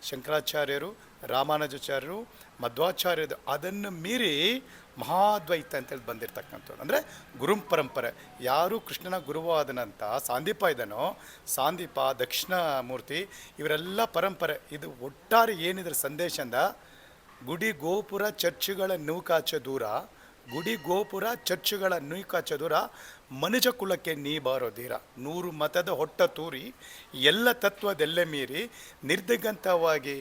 ಶಂಕರಾಚಾರ್ಯರು, ರಾಮಾನುಜಾಚಾರ್ಯರು, ಮಧ್ವಾಚಾರ್ಯರು, ಅದನ್ನು ಮೀರಿ ಮಹಾದ್ವೈತ ಅಂತೇಳಿ ಬಂದಿರತಕ್ಕಂಥದ್ದು. ಅಂದರೆ ಗುರು ಪರಂಪರೆ. ಯಾರು ಕೃಷ್ಣನ ಗುರುವಾದನಂತ ಸಾಂದೀಪ ಇದನೋ, ಸಾಂದೀಪ, ದಕ್ಷಿಣಾಮೂರ್ತಿ, ಇವರೆಲ್ಲ ಪರಂಪರೆ. ಇದು ಒಟ್ಟಾರೆ ಏನಿದ್ರ ಸಂದೇಶ ಅಂದ, ಗುಡಿ ಗೋಪುರ ಚರ್ಚ್ಗಳ ನೂಕಾಚೆ ದೂರ, ಗುಡಿ ಗೋಪುರ ಚರ್ಚ್ಗಳ ನೂಕಾಚೆ ದೂರ, ಮನುಜ ಕುಲಕ್ಕೆ ನೀ ಬಾರೋ ಧೀರ. 100 ಮತದ ಹೊಟ್ಟ ತೂರಿ, ಎಲ್ಲ ತತ್ವದೆಲ್ಲೆ ಮೀರಿ, ನಿರ್ದಿಗಂತವಾಗಿ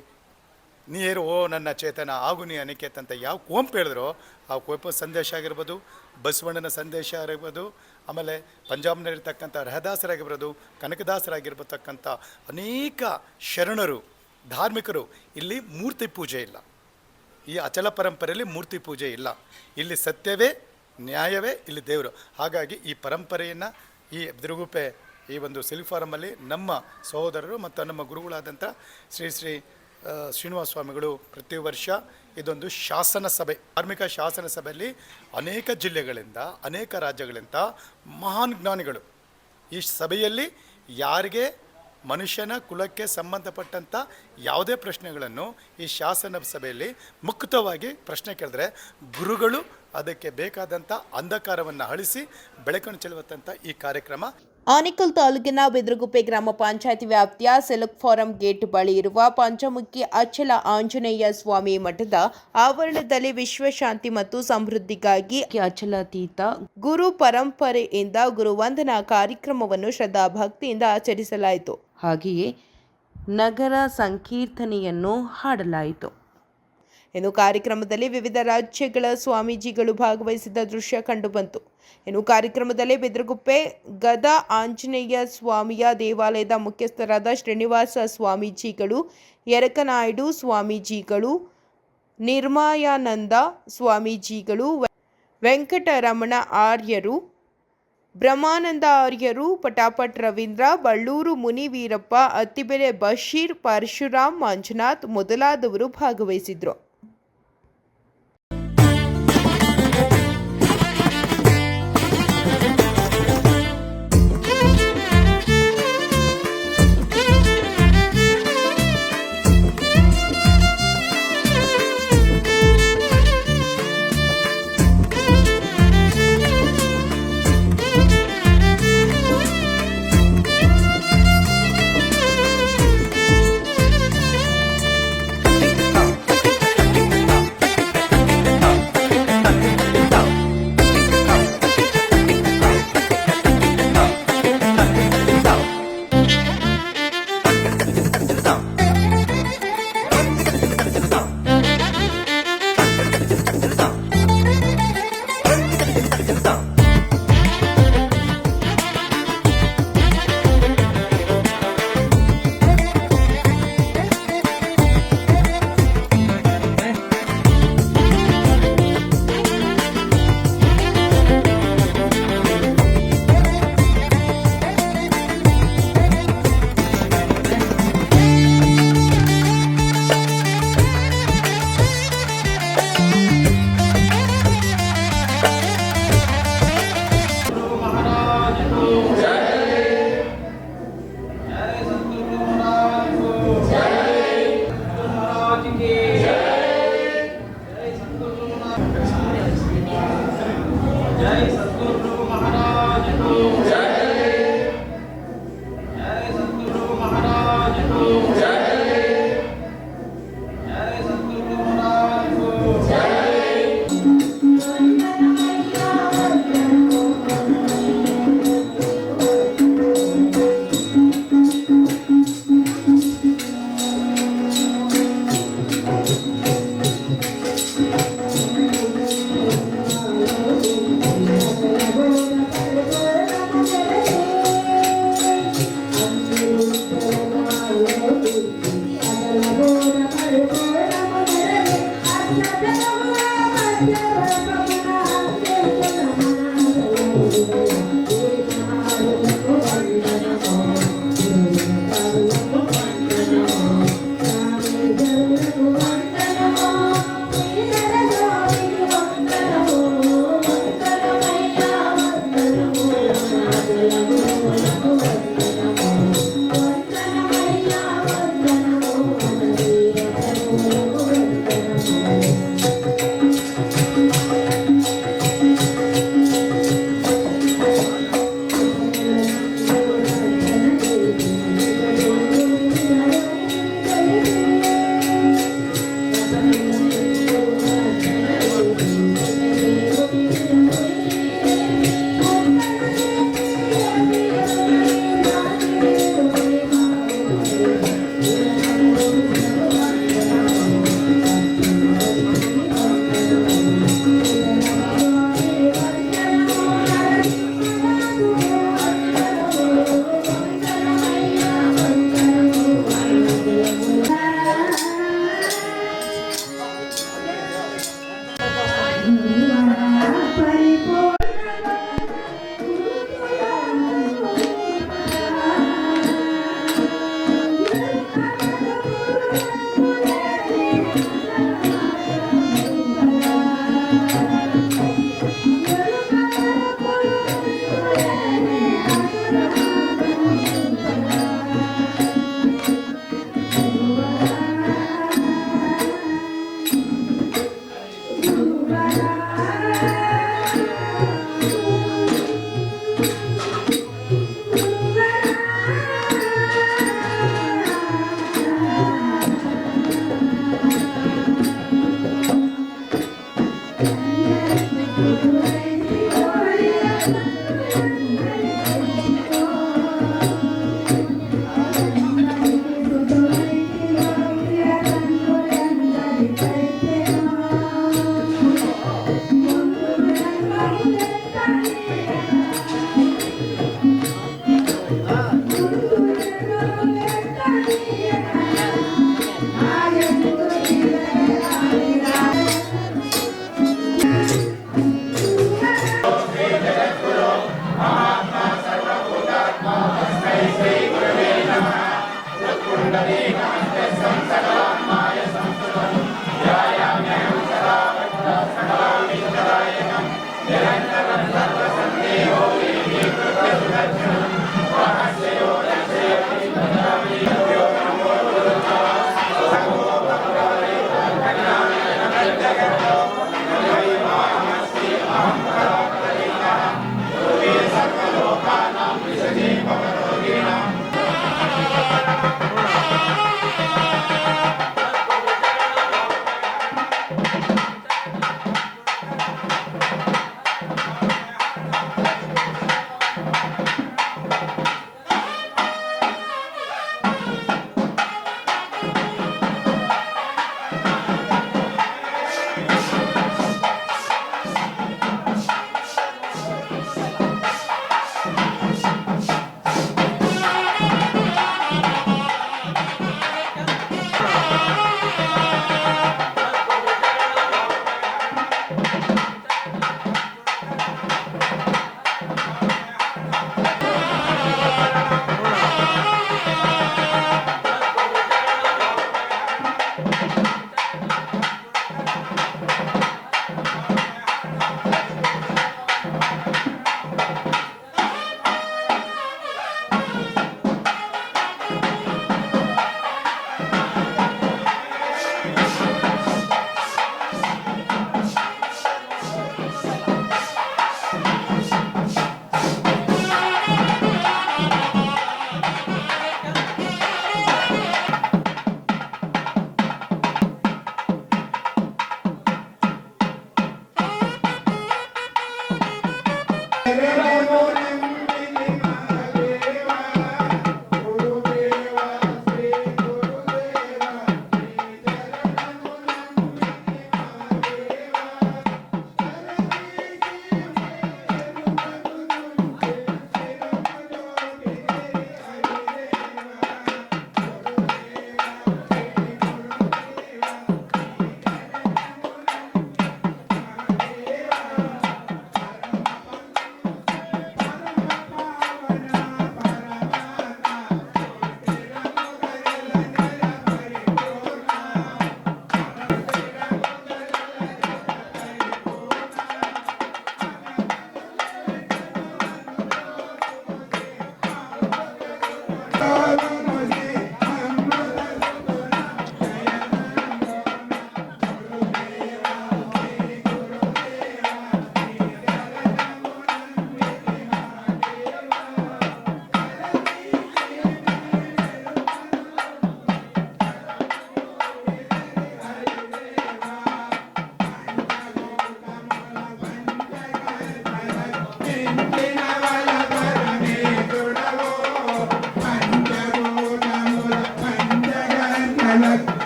ನೀರು ಓ ನನ್ನ ಚೇತನ ಆಗು ನೀ ಅನಿಕೇತ ಅಂತ ಯಾವ ಕುವೆಂಪು ಹೇಳಿದ್ರು, ಆ ಕುವೆಂಪು ಸಂದೇಶ ಆಗಿರ್ಬೋದು, ಬಸವಣ್ಣನ ಸಂದೇಶ ಆಗಿರ್ಬೋದು, ಆಮೇಲೆ ಪಂಜಾಬ್ನಲ್ಲಿರ್ತಕ್ಕಂಥ ರಹದಾಸರಾಗಿರ್ಬೋದು, ಕನಕದಾಸರಾಗಿರ್ಬತಕ್ಕಂಥ ಅನೇಕ ಶರಣರು, ಧಾರ್ಮಿಕರು. ಇಲ್ಲಿ ಮೂರ್ತಿ ಪೂಜೆ ಇಲ್ಲ, ಈ ಅಚಲ ಪರಂಪರೆಯಲ್ಲಿ ಮೂರ್ತಿ ಪೂಜೆ ಇಲ್ಲ. ಇಲ್ಲಿ ಸತ್ಯವೇ ನ್ಯಾಯವೇ ಇಲ್ಲಿ ದೇವರು. ಹಾಗಾಗಿ ಈ ಪರಂಪರೆಯನ್ನು ಈ ಬಿದಿರುಗುಪ್ಪೆ ಈ ಒಂದು ಸಿಲ್ಕ್ ಫಾರಮಲ್ಲಿ ನಮ್ಮ ಸಹೋದರರು ಮತ್ತು ನಮ್ಮ ಗುರುಗಳಾದಂಥ ಶ್ರೀ ಶ್ರೀನಿವಾಸ ಸ್ವಾಮಿಗಳು ಪ್ರತಿ ವರ್ಷ ಇದೊಂದು ಶಾಸನ ಸಭೆ, ಧಾರ್ಮಿಕ ಶಾಸನ ಸಭೆಯಲ್ಲಿ ಅನೇಕ ಜಿಲ್ಲೆಗಳಿಂದ, ಅನೇಕ ರಾಜ್ಯಗಳಿಂದ ಮಹಾನ್ ಜ್ಞಾನಿಗಳು ಈ ಸಭೆಯಲ್ಲಿ ಯಾರಿಗೆ ಮನುಷ್ಯನ ಕುಲಕ್ಕೆ ಸಂಬಂಧಪಟ್ಟಂಥ ಯಾವುದೇ ಪ್ರಶ್ನೆಗಳನ್ನು ಈ ಶಾಸನ ಸಭೆಯಲ್ಲಿ ಮುಕ್ತವಾಗಿ ಪ್ರಶ್ನೆ ಕೇಳಿದ್ರೆ ಗುರುಗಳು ಅದಕ್ಕೆ ಬೇಕಾದಂಥ ಅಂಧಕಾರವನ್ನು ಅಳಿಸಿ ಬೆಳಕನ್ನು ಚೆಲ್ಲುವಂಥ ಈ ಕಾರ್ಯಕ್ರಮ ಆನೇಕಲ್ ತಾಲೂಕಿನ ಬಿದಿರುಗುಪ್ಪೆ ಗ್ರಾಮ ಪಂಚಾಯತ್ ವ್ಯಾಪ್ತಿಯ ಸಿಲ್ಕ್ ಫಾರಂ ಗೇಟ್ ಬಳಿ ಇರುವ ಪಂಚಮುಖಿ ಅಚಲ ಆಂಜನೇಯ ಸ್ವಾಮಿ ಮಠದ ಆವರಣದಲ್ಲಿ ವಿಶ್ವಶಾಂತಿ ಮತ್ತು ಸಮೃದ್ಧಿಗಾಗಿ ಅಚಲಾತೀತ ಗುರು ಪರಂಪರೆಯಿಂದ ಗುರುವಂದನಾ ಕಾರ್ಯಕ್ರಮವನ್ನು ಶ್ರದ್ಧಾಭಕ್ತಿಯಿಂದ ಆಚರಿಸಲಾಯಿತು. ಹಾಗೆಯೇ ನಗರ ಸಂಕೀರ್ತನೆಯನ್ನು ಹಾಡಲಾಯಿತು. ಇನ್ನು ಕಾರ್ಯಕ್ರಮದಲ್ಲಿ ವಿವಿಧ ರಾಜ್ಯಗಳ ಸ್ವಾಮೀಜಿಗಳು ಭಾಗವಹಿಸಿದ ದೃಶ್ಯ ಕಂಡುಬಂತು. ಇನ್ನು ಕಾರ್ಯಕ್ರಮದಲ್ಲಿ ಬಿದಿರುಗುಪ್ಪೆ ಗದಾ ಆಂಜನೇಯ ಸ್ವಾಮಿಯ ದೇವಾಲಯದ ಮುಖ್ಯಸ್ಥರಾದ ಶ್ರೀನಿವಾಸ ಸ್ವಾಮೀಜಿಗಳು, ಯರಕನಾಯ್ಡು ಸ್ವಾಮೀಜಿಗಳು, ನಿರ್ಮಯಾನಂದ ಸ್ವಾಮೀಜಿಗಳು, ವೆಂಕಟರಮಣ ಆರ್ಯರು, ಬ್ರಹ್ಮಾನಂದ ಆರ್ಯರು, ಪಟಾಪಟ್ ರವೀಂದ್ರ, ಬಳ್ಳೂರು ಮುನಿ ವೀರಪ್ಪ, ಅತ್ತಿಬೆಲೆ ಬಶೀರ್, ಪರಶುರಾಮ್, ಮಂಜುನಾಥ್ ಮೊದಲಾದವರು ಭಾಗವಹಿಸಿದ್ರು.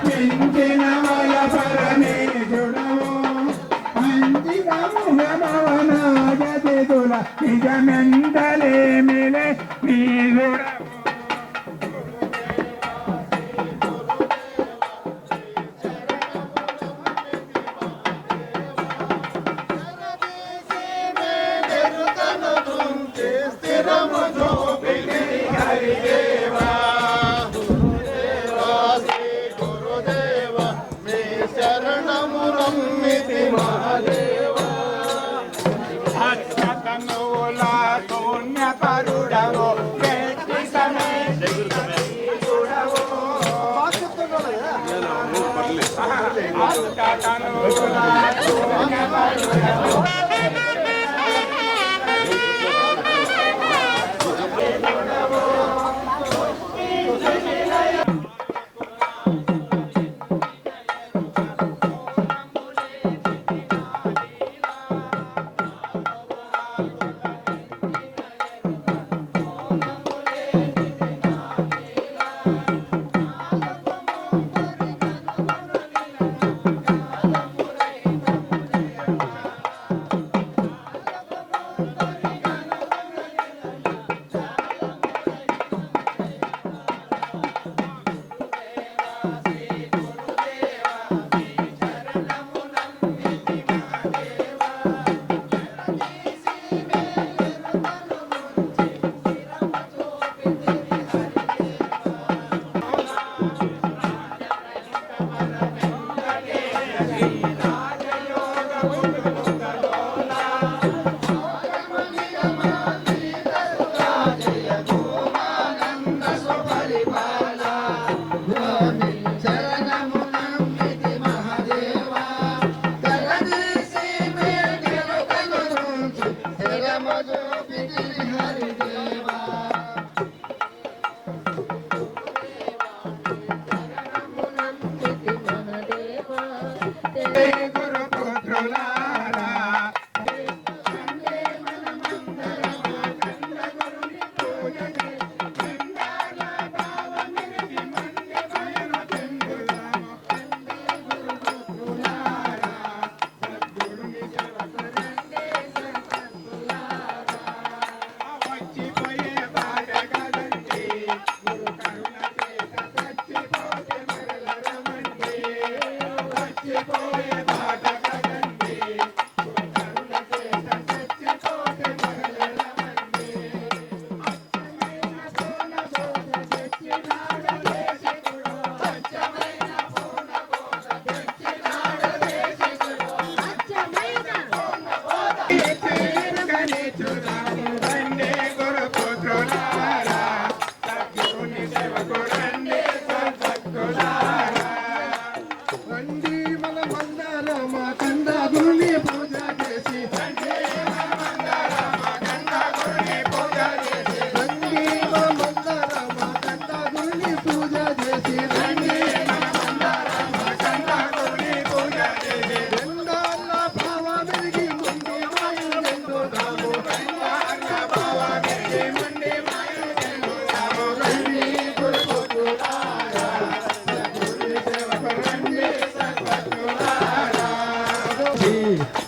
మించినవయ పరమేశుడవు మంచిగముగమవనాగతితుల నిజమెంతలేమిలే నీరుడవు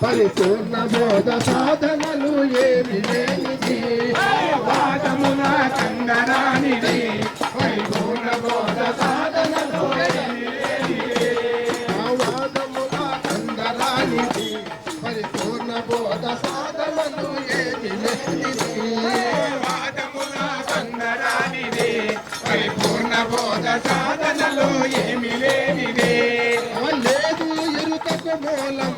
పరిపూర్ణ బోధ సాధనలు ఏమి లేనిది వాదమున కంగరానిది పరిపూర్ణ బోధ సాధనలు వాదమున కంగరానిది పరిపూర్ణ బోధ సాధనలు ఏమి లేనిది వాదమున కంగరానిది పరిపూర్ణ బోధ సాధనలు ఏమి లేనిది లేదు ఎరుకకు మూలం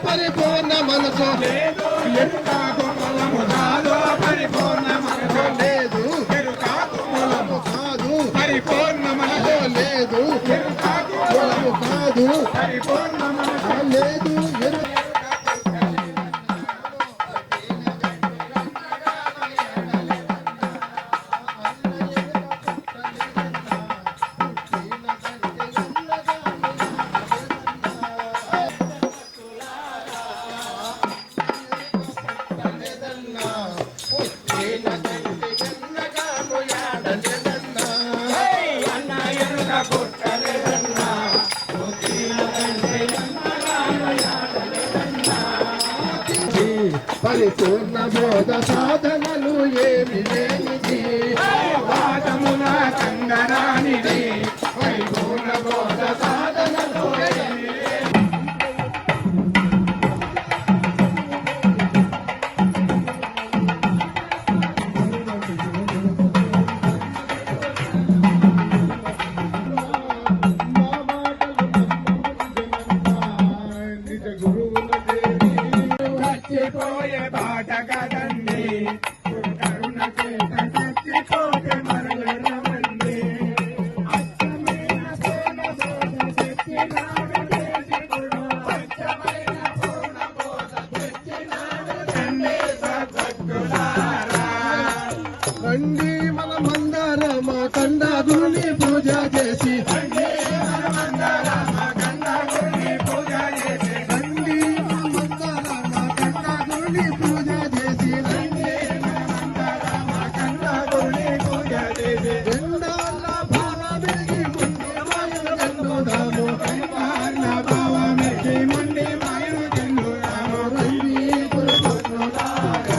పరిపూర్ణ మనసు లేదు ఎరుకాకు మూలము కాదు పరిపూర్ణ మనసు లేదు ఎరుకాకు మూలము కాదు పరిపూర్ణ మనసు లేదు ఎరుకాకు మూలము కాదు పరిపూర్ణ మనసు లేదు అన్న ఎరుక పుట్టలేదన్నా పరిపూర్ణ బోధ సాధనలు ఏమి లేనిది వాదముల కందరానిది పరిపూర్ణ బోధ సాధనలు ఏమి చచ్చిపోయే బాట కదండి కరుణ చేత చచ్చిపోతే మరలమండి అచ్చమైన సోన బోధ తెచ్చినాడు దేశికుడు అచ్చమైన సోన బోధ తెచ్చినాడు తండ్రి సద్భక్తులారా రండి మన మందారమ కందాదుని పూజ చేసి రండి మన మందారమ కందాదుని పూజ చేసి రెండాళ్ళ భావ వెలిగి ముండి మాయను చెందుదాము రండి పురుషులారా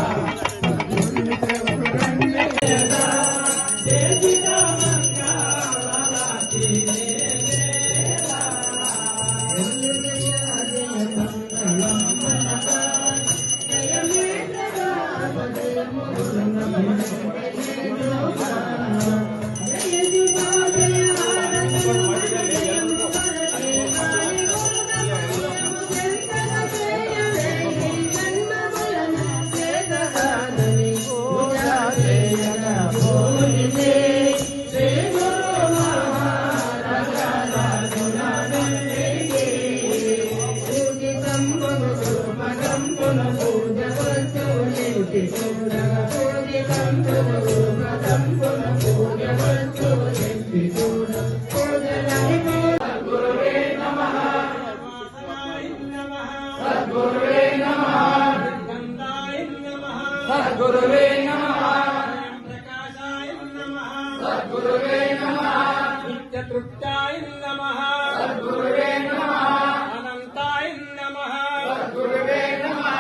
సద్గురువే నమః ప్రకాశాయ నమః సద్గురువే నమః నిత్యతృప్తాయ నమః సద్గురువే నమః అనంతాయ నమః సద్గురువే నమః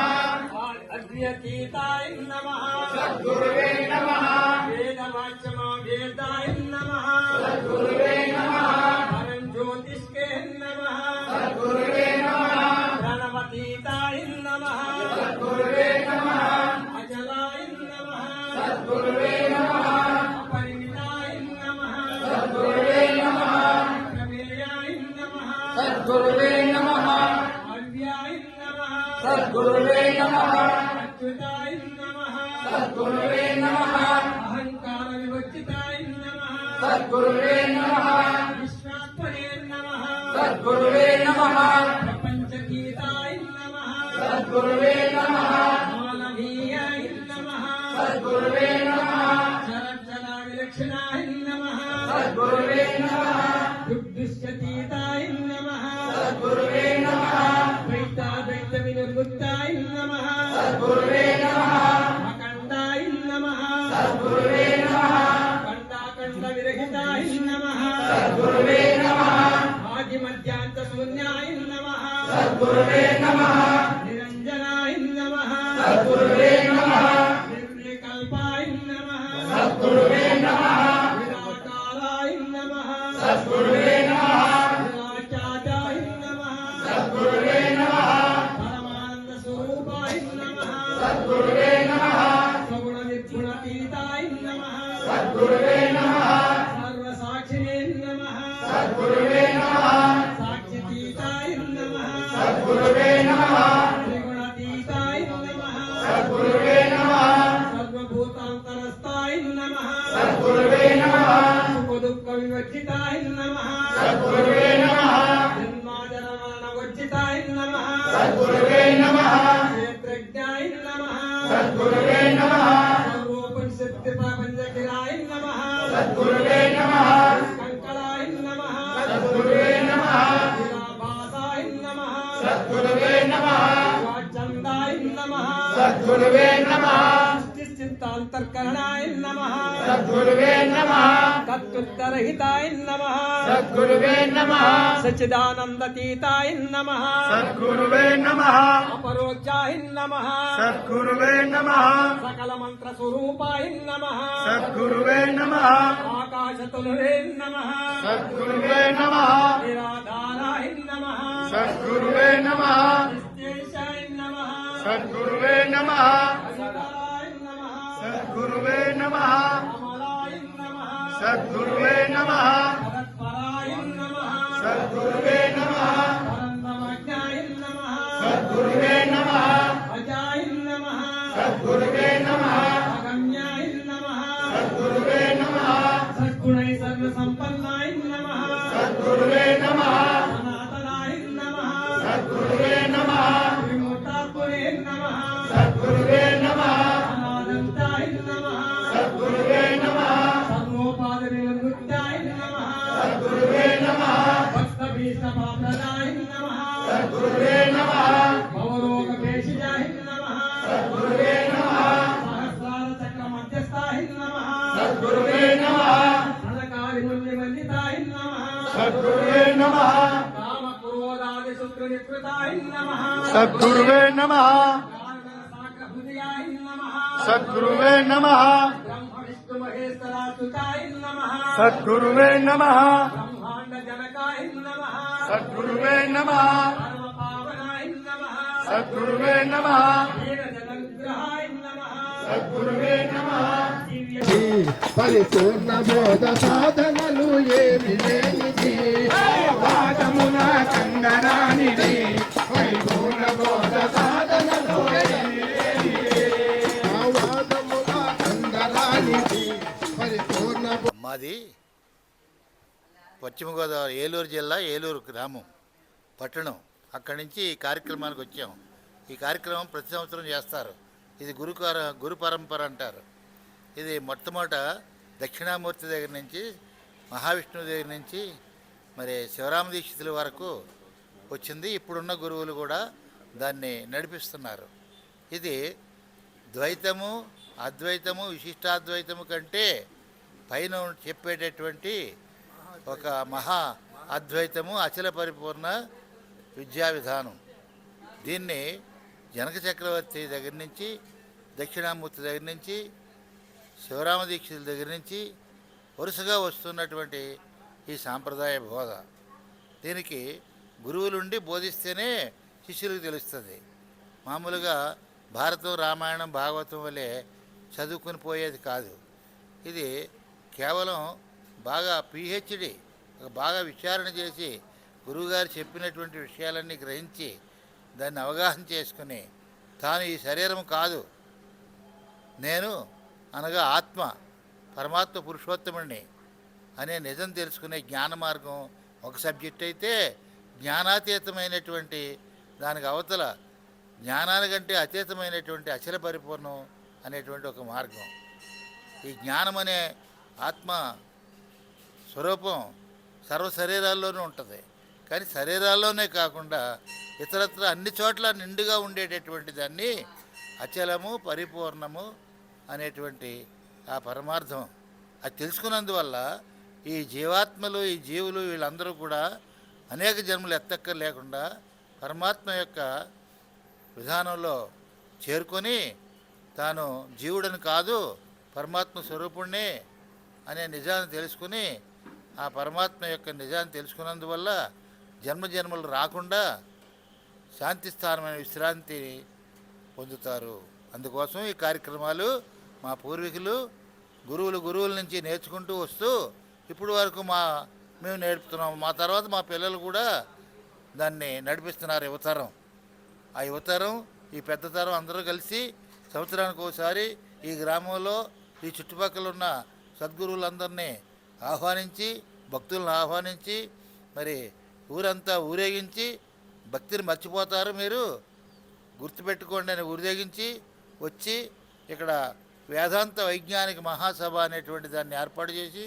అద్వైతాయ నమః సద్గురువే నమః వేదవాచ్యమావేదాయ నమః సద్గురువే నమః పరంజ్యోతిష్కే నమః సద్గురువే నమః ధనవతీతాయ నమః సద్గురువే నమః అజలాయ నమః సద్గురువే నమః అపరిమితాయ నమః సద్గురువే నమః ప్రమేయాయ నమః సద్గురువే నమః అవ్యాయ నమః సద్గురువే నమః అచ్యుతాయ నమః సద్గురువే నమః అహంకార వివర్జితాయ నమః సద్గురువే నమః విశ్వాత్మనే నమః సద్గురువే నమః ప్రపంచగీతాయ నమః సద్గురువే నమః మానవీయాయ నమః సద్గురువే నమః చరచర విలక్షణాయ నమః సద్గురువే నమః దుఃఖదుశ్చతీతాయ నమః సద్గురువే నమః ద్వైతాద్వైత వినిర్ముక్తాయ నమః సద్గురువే నమః అఖండాయ నమః సద్గురువే నమః ఖండాఖండ విరహితాయ నమః సద్గురువే నమః ఆది మధ్యాంత శూన్యాయ నమః సద్గురువే నమః నిరంజనాయ నమః సద్గురువే నమః నిర్వికల్పాయ నమః సద్గురువే నమః నిరాకారాయ నమః సద్గురువే నమః నిరాచార్యాయ నమః సద్గురువే నమః పరమానంద స్వరూపాయ నమః సద్గురువే నమః సగుణ నిర్గుణాతీతాయ నమః సద్గురువే నమః సర్వసాక్షినే నమః సద్గురువే నమః సాక్షితీతాయ నమః సద్గురువే నమః త్రిగుణాతీతాయ నమః సద్గురువే నమః సర్వభూతాంతరస్థాయ నమః సద్గురువే నమః సుఖదుఃఖ వివర్జితాయ నమః సద్గురువే నమః జన్మాజనమరణవర్జితాయ నమః సద్గురువే నమః క్షేత్రజ్ఞాయ నమః సద్గురువే నమః సర్వోపనిషత్తు ప్రపంచకిరాయ నమః సద్గురువే నమః కంకళాయ నమః సద్గురువే నమః నిరాభాసాయ నమః సద్గురువే నమః వాచందాయ నమః సద్గురువే నమః తత్పురుషాంతాంతర్కరణాయ నమః సద్గురువే నమః తత్తుత్తరహితాయ నమః సద్గురువే నమః సచ్చిదానందతీతాయ నమః సద్గురువే నమః అపరోక్షాయ నమః సద్గురువే నమః సకల మంత్ర స్వరూపాయ నమః సద్గురువే నమః ఆకాశతులవే నమః సద్గురువే నమః నిరాధారాయ నమః సద్గురువే నమః నిత్యేశాయ నమః సద్గురువే నమః సదాయ నమః సద్గురువే నమః కమలాయ నమః సద్గురువే నమః తత్పరాయ నమః సద్గురువే నమః పరందమజ్ఞాయ నమః సద్గురువే నమః అజాయ నమః సద్గురువే నమః అగమ్యాయ నమః సద్గురువే నమః సద్గుణై సర్వసంపన్నాయ నమః సద్గురువే నమః సనాతనాయ నమః సద్గురువే నమః విముక్తాత్మనే నమః సద్గురువే నమః అనాదంతాయ నమః సద్గురువే నమః సర్వోపాధి నివృత్తాయ నమః సద్గురువే నమః భక్తభీష్టపాప్రదాయ నమః సద్గురువే నమః భవరోగభేషజాయ నమః సద్గురువే నమః సహస్రార చక్ర మధ్యస్థాయ నమః సద్గురువే నమః సదకారి ముల్లివందితాయ నమః సద్గురువే నమః కామ క్రోధాది శుక్రనికృతాయ నమః సద్గురువే నమః సాగ్రహృదయాయ నమః సద్గురువే నమః బ్రహ్మ విష్ణు మహేశ్వరాసుతాయ నమః సద్గురువే నమః బ్రహ్మాండ జనకాయ నమః సద్గురువే నమః పరమ పావనాయ నమః సద్గురువే నమః వీర జనగ్రహాయ నమః సద్గురువే నమః దివ్య పరిపూర్ణ బోధ సాధనలు ఏమి లేనిది వాదమున కంగరానిది పరిపూర్ణ బోధ సాధనలు ఏమి లేనిది ఆ వాదమున కంగరానిది పరిపూర్ణ మాది పశ్చిమ గోదావరి ఏలూరు జిల్లా ఏలూరు గ్రామం పట్టణం. అక్కడి నుంచి ఈ కార్యక్రమానికి వచ్చాం. ఈ కార్యక్రమం ప్రతి సంవత్సరం చేస్తారు. ఇది గురు పరంపర అంటారు. ఇది మొట్టమొదట దక్షిణామూర్తి దగ్గర నుంచి మహావిష్ణువు దగ్గర నుంచి మరి శివరామ దీక్షితుల వరకు వచ్చింది. ఇప్పుడున్న గురువులు కూడా దాన్ని నడిపిస్తున్నారు. ఇది ద్వైతము, అద్వైతము, విశిష్టాద్వైతము కంటే పైన చెప్పేటటువంటి ఒక మహా అద్వైతము, అచల పరిపూర్ణ విద్యా విధానం. దీన్ని జనక చక్రవర్తి దగ్గర నుంచి, దక్షిణామూర్తి దగ్గర నుంచి, శివరామ దీక్షితుల దగ్గర నుంచి వరుసగా వస్తున్నటువంటి ఈ సాంప్రదాయ బోధ. దీనికి గురువులుండి బోధిస్తేనే శిష్యులకు తెలుస్తుంది. మామూలుగా భారతం, రామాయణం, భాగవతం వలె చదువుకుని పోయేది కాదు. ఇది కేవలం బాగా పిహెచ్డి, బాగా విచారణ చేసి గురువుగారు చెప్పినటువంటి విషయాలన్నీ గ్రహించి దాన్ని అవగాహన చేసుకుని తాను ఈ శరీరం కాదు, నేను అనగా ఆత్మ, పరమాత్మ పురుషోత్తముడిని అనే నిజం తెలుసుకునే జ్ఞాన మార్గం ఒక సబ్జెక్ట్ అయితే, జ్ఞానాతీతమైనటువంటి దానికి అవతల జ్ఞానానికంటే అతీతమైనటువంటి అచల పరిపూర్ణం అనేటువంటి ఒక మార్గం. ఈ జ్ఞానం అనే ఆత్మ స్వరూపం సర్వ శరీరాల్లోనూ ఉంటుంది. కానీ శరీరాల్లోనే కాకుండా ఇతరత్ర అన్ని చోట్ల నిండుగా ఉండేటటువంటి దాన్ని అచలము, పరిపూర్ణము అనేటువంటి ఆ పరమార్థం అది తెలుసుకున్నందువల్ల ఈ జీవాత్మలు, ఈ జీవులు వీళ్ళందరూ కూడా అనేక జన్మలు ఎత్తక్క లేకుండా పరమాత్మ యొక్క విధానంలో చేరుకొని తాను జీవుడని కాదు, పరమాత్మ స్వరూపుణ్ణి అనే నిజాన్ని తెలుసుకుని ఆ పరమాత్మ యొక్క నిజాన్ని తెలుసుకున్నందువల్ల జన్మజన్మలు రాకుండా శాంతి స్థానమైన విశ్రాంతి పొందుతారు. అందుకోసం ఈ కార్యక్రమాలు మా పూర్వీకులు గురువుల నుంచి నేర్చుకుంటూ వస్తూ ఇప్పుడు వరకు మేము నేర్పుతున్నాము. మా తర్వాత మా పిల్లలు కూడా దాన్ని నడిపిస్తున్నారు. యువతరం, ఆ యువతరం, ఈ పెద్ద తరం అందరూ కలిసి సంవత్సరానికి ఒకసారి ఈ గ్రామంలో ఈ చుట్టుపక్కల ఉన్న సద్గురువులందరినీ ఆహ్వానించి, భక్తులను ఆహ్వానించి, మరి ఊరంతా ఊరేగించి, భక్తిని మర్చిపోతారు మీరు గుర్తుపెట్టుకోండి అని ఊరేగించి వచ్చి ఇక్కడ వేదాంత వైజ్ఞానిక మహాసభ అనేటువంటి దాన్ని ఏర్పాటు చేసి